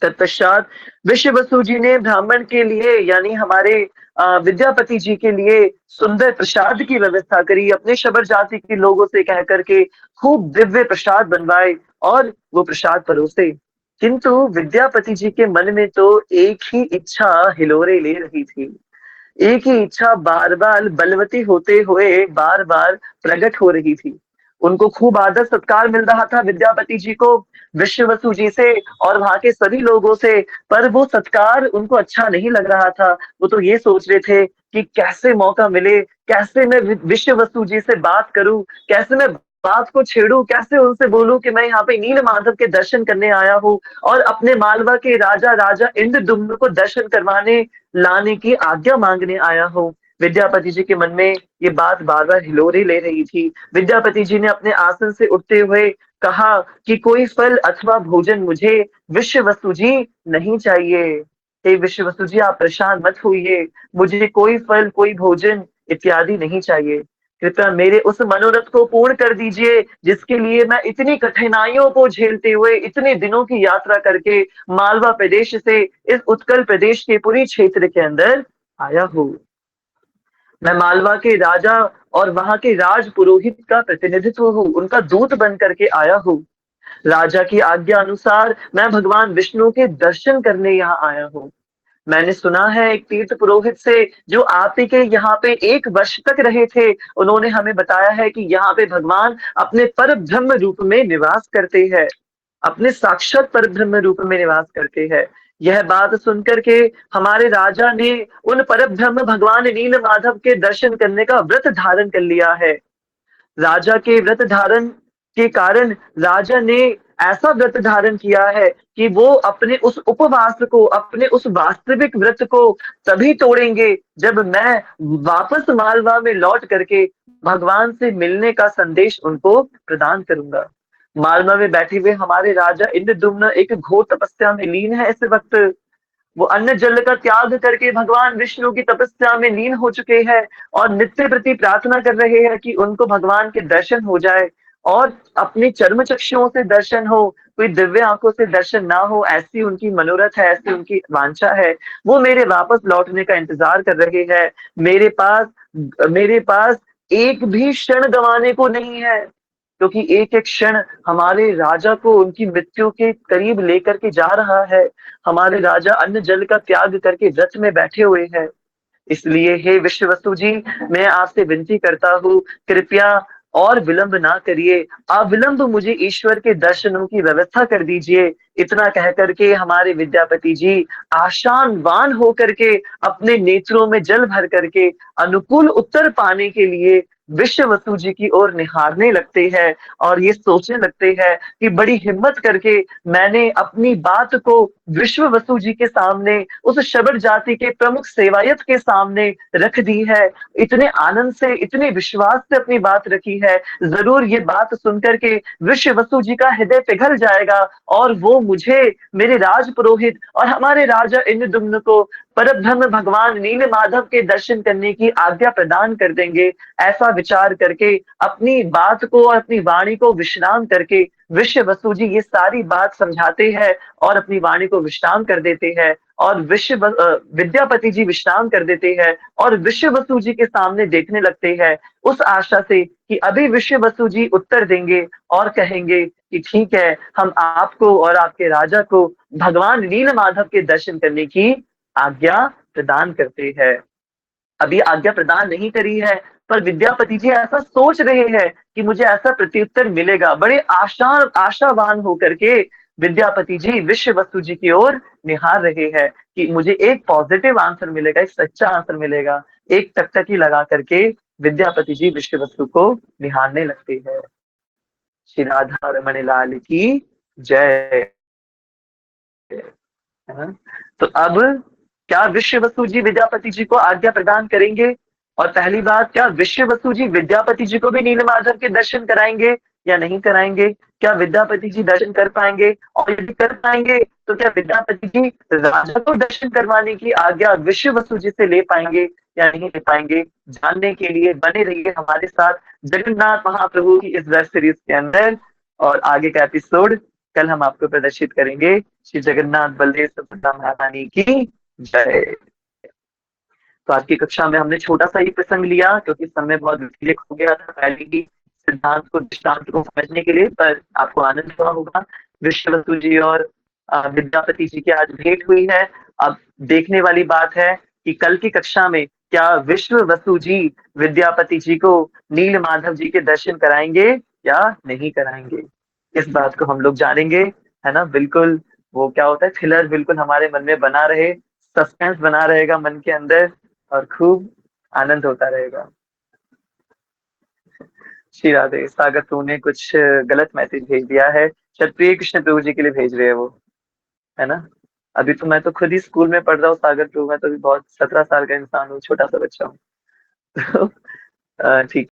तत्पश्चात विश्ववसु जी ने ब्राह्मण के लिए, यानी हमारे विद्यापति जी के लिए सुंदर प्रसाद की व्यवस्था करी। अपने शबर जाति के लोगों से कह करके खूब दिव्य प्रसाद बनवाए और वो प्रसाद परोसे। किंतु विद्यापति जी के मन में तो एक ही इच्छा हिलोरे ले रही थी। एक ही इच्छा बार बार बलवती होते हुए बार बार प्रकट हो रही थी। उनको खूब आदर सत्कार मिल रहा था विद्यापति जी को, विश्ववसु जी से और वहां के सभी लोगों से, पर वो सत्कार उनको अच्छा नहीं लग रहा था। वो तो ये सोच रहे थे कि कैसे मौका मिले, कैसे मैं विश्ववसु जी से बात करूं, कैसे मैं बात को छेड़ू, कैसे उनसे बोलूं कि मैं यहाँ पे नील माधव के दर्शन करने आया हूँ और अपने मालवा के राजा राजा इंद्रदुम्न को दर्शन करवाने लाने की आज्ञा मांगने आया हूँ। विद्यापति जी के मन में ये बात बार बार हिलोरे ले रही थी। विद्यापति जी ने अपने आसन से उठते हुए कहा कि कोई फल अथवा भोजन मुझे विश्ववसु जी नहीं चाहिए। हे विश्ववसु जी, आप परेशान मत होइए, मुझे कोई फल कोई भोजन इत्यादि नहीं चाहिए। कृपया मेरे उस मनोरथ को पूर्ण कर दीजिए जिसके लिए मैं इतनी कठिनाइयों को झेलते हुए इतने दिनों की यात्रा करके मालवा प्रदेश से इस उत्कल प्रदेश के पूरी क्षेत्र के अंदर आया हूँ। मैं मालवा के राजा और वहां के राज पुरोहित का प्रतिनिधित्व हूँ, उनका दूत बन करके आया हूँ। राजा की आज्ञा अनुसार मैं भगवान विष्णु के दर्शन करने यहाँ आया हूँ। मैंने सुना है एक तीर्थ पुरोहित से जो आप ही के यहाँ पे 1 वर्ष तक रहे थे, उन्होंने हमें बताया है कि यहाँ पे भगवान अपने पर ब्रह्म रूप में निवास करते हैं, अपने साक्षात पर ब्रह्म रूप में निवास करते हैं। यह बात सुनकर के हमारे राजा ने उन पर ब्रह्म भगवान नील माधव के दर्शन करने का व्रत धारण कर लिया है। राजा के व्रत धारण के कारण राजा ने ऐसा व्रत धारण किया है कि वो अपने उस उपवास को, अपने उस वास्तविक व्रत को तभी तोड़ेंगे जब मैं वापस मालवा में लौट करके भगवान से मिलने का संदेश उनको प्रदान करूंगा। मालवा में बैठे हुए हमारे राजा इंद्रदुम्न एक घोर तपस्या में लीन है इस वक्त। वो अन्न जल का त्याग करके भगवान विष्णु की तपस्या में लीन हो चुके हैं और नित्य प्रति प्रार्थना कर रहे हैं कि उनको भगवान के दर्शन हो जाए और अपनी चर्म चक्षुओं से दर्शन हो, कोई दिव्य आंखों से दर्शन ना हो, ऐसी उनकी मनोरथ है, ऐसी उनकी वांछा है। वो मेरे वापस लौटने का इंतजार कर रहे हैं। मेरे पास एक भी क्षण गंवाने को नहीं है, क्योंकि एक एक क्षण हमारे राजा को उनकी मृत्यु के करीब लेकर के जा रहा है। हमारे राजा अन्न जल का त्याग करके रथ में बैठे हुए हैं। इसलिए हे विश्ववसु जी, मैं आपसे विनती करता हूँ, कृपया और विलंब ना करिए, अविलंब मुझे ईश्वर के दर्शनों की व्यवस्था कर दीजिए। इतना कह करके हमारे विद्यापति जी आशानवान होकर के अपने नेत्रों में जल भर करके अनुकूल उत्तर पाने के लिए विश्ववसु जी की ओर निहारने लगते हैं और ये सोचने लगते हैं कि बड़ी हिम्मत करके मैंने अपनी बात को विश्ववसु जी के सामने, उस शबर जाति के प्रमुख सेवायत के सामने रख दी है। इतने आनंद से, इतने विश्वास से अपनी बात रखी है, जरूर ये बात सुनकर के विश्ववसु जी का हृदय पिघल जाएगा और वो मुझे, मेरे राज पुरोहित और हमारे राजा इंद्रदुम्न को परब्रह्म भगवान नील माधव के दर्शन करने की आज्ञा प्रदान कर देंगे। ऐसा विचार करके अपनी बात को और अपनी वाणी को विश्राम करके विश्ववसु जी ये सारी बात समझाते हैं और अपनी वाणी को विश्राम कर देते हैं और विद्यापति जी विश्राम कर देते हैं और विश्ववसु जी के सामने देखने लगते हैं उस आशा से कि अभी विश्व वसु जी उत्तर देंगे और कहेंगे कि ठीक है, हम आपको और आपके राजा को भगवान नील माधव के दर्शन करने की आज्ञा प्रदान करते हैं। अभी आज्ञा प्रदान नहीं करी है, पर विद्यापति जी ऐसा सोच रहे हैं कि मुझे ऐसा प्रत्युत्तर मिलेगा। बड़े आशावान होकर के विद्यापति जी विश्व वस्तु जी की ओर निहार रहे हैं कि मुझे एक पॉजिटिव आंसर मिलेगा, एक सच्चा आंसर मिलेगा। एक टकटकी लगा करके विद्यापति जी विश्व वस्तु को निहारने लगते हैं। श्री राधा रमण लाल की जय। है ना? तो अब क्या विश्व वसु जी विद्यापति जी को आज्ञा प्रदान करेंगे? और पहली बात, क्या विश्व वसु जी विद्यापति जी को भी नीलमाधव के दर्शन कराएंगे या नहीं कराएंगे? क्या विद्यापति जी दर्शन कर पाएंगे? और यदि कर पाएंगे तो क्या विद्यापति जी राजा को दर्शन करवाने की आज्ञा विश्व वसु जी से ले पाएंगे या नहीं ले पाएंगे? जानने के लिए बने रहिए हमारे साथ जगन्नाथ महाप्रभु की इस वेब सीरीज के अंदर। और आगे का एपिसोड कल हम आपको प्रदर्शित करेंगे। श्री जगन्नाथ बलदेव सुभद्रा महारानी की जय। तो आज की कक्षा में हमने छोटा सा ही प्रसंग लिया क्योंकि समय बहुत विचलित हो गया था पहले ही सिद्धांत को दृष्टांत को समझने के लिए, पर आपको आनंद हुआ होगा। विश्व वसु जी और विद्यापति जी की आज भेंट हुई है। अब देखने वाली बात है कि कल की कक्षा में क्या विश्व वसु जी विद्यापति जी को नील माधव जी के दर्शन कराएंगे या नहीं कराएंगे? इस बात को हम लोग जानेंगे, है ना? बिल्कुल वो क्या होता है, थ्रिलर बिल्कुल हमारे मन में बना रहे, सस्पेंस बना रहेगा मन के अंदर और खूब आनंद होता रहेगा। श्री राधे। सागर तूने कुछ गलत मैसेज भेज दिया है, शायद प्रिय कृष्ण प्रभु जी के लिए भेज रहे हैं वो, है ना? अभी तो मैं तो खुद ही स्कूल में पढ़ रहा हूँ सागर प्रभु, मैं तो अभी बहुत 17 साल का इंसान हूँ, छोटा सा बच्चा हूँ। ठीक।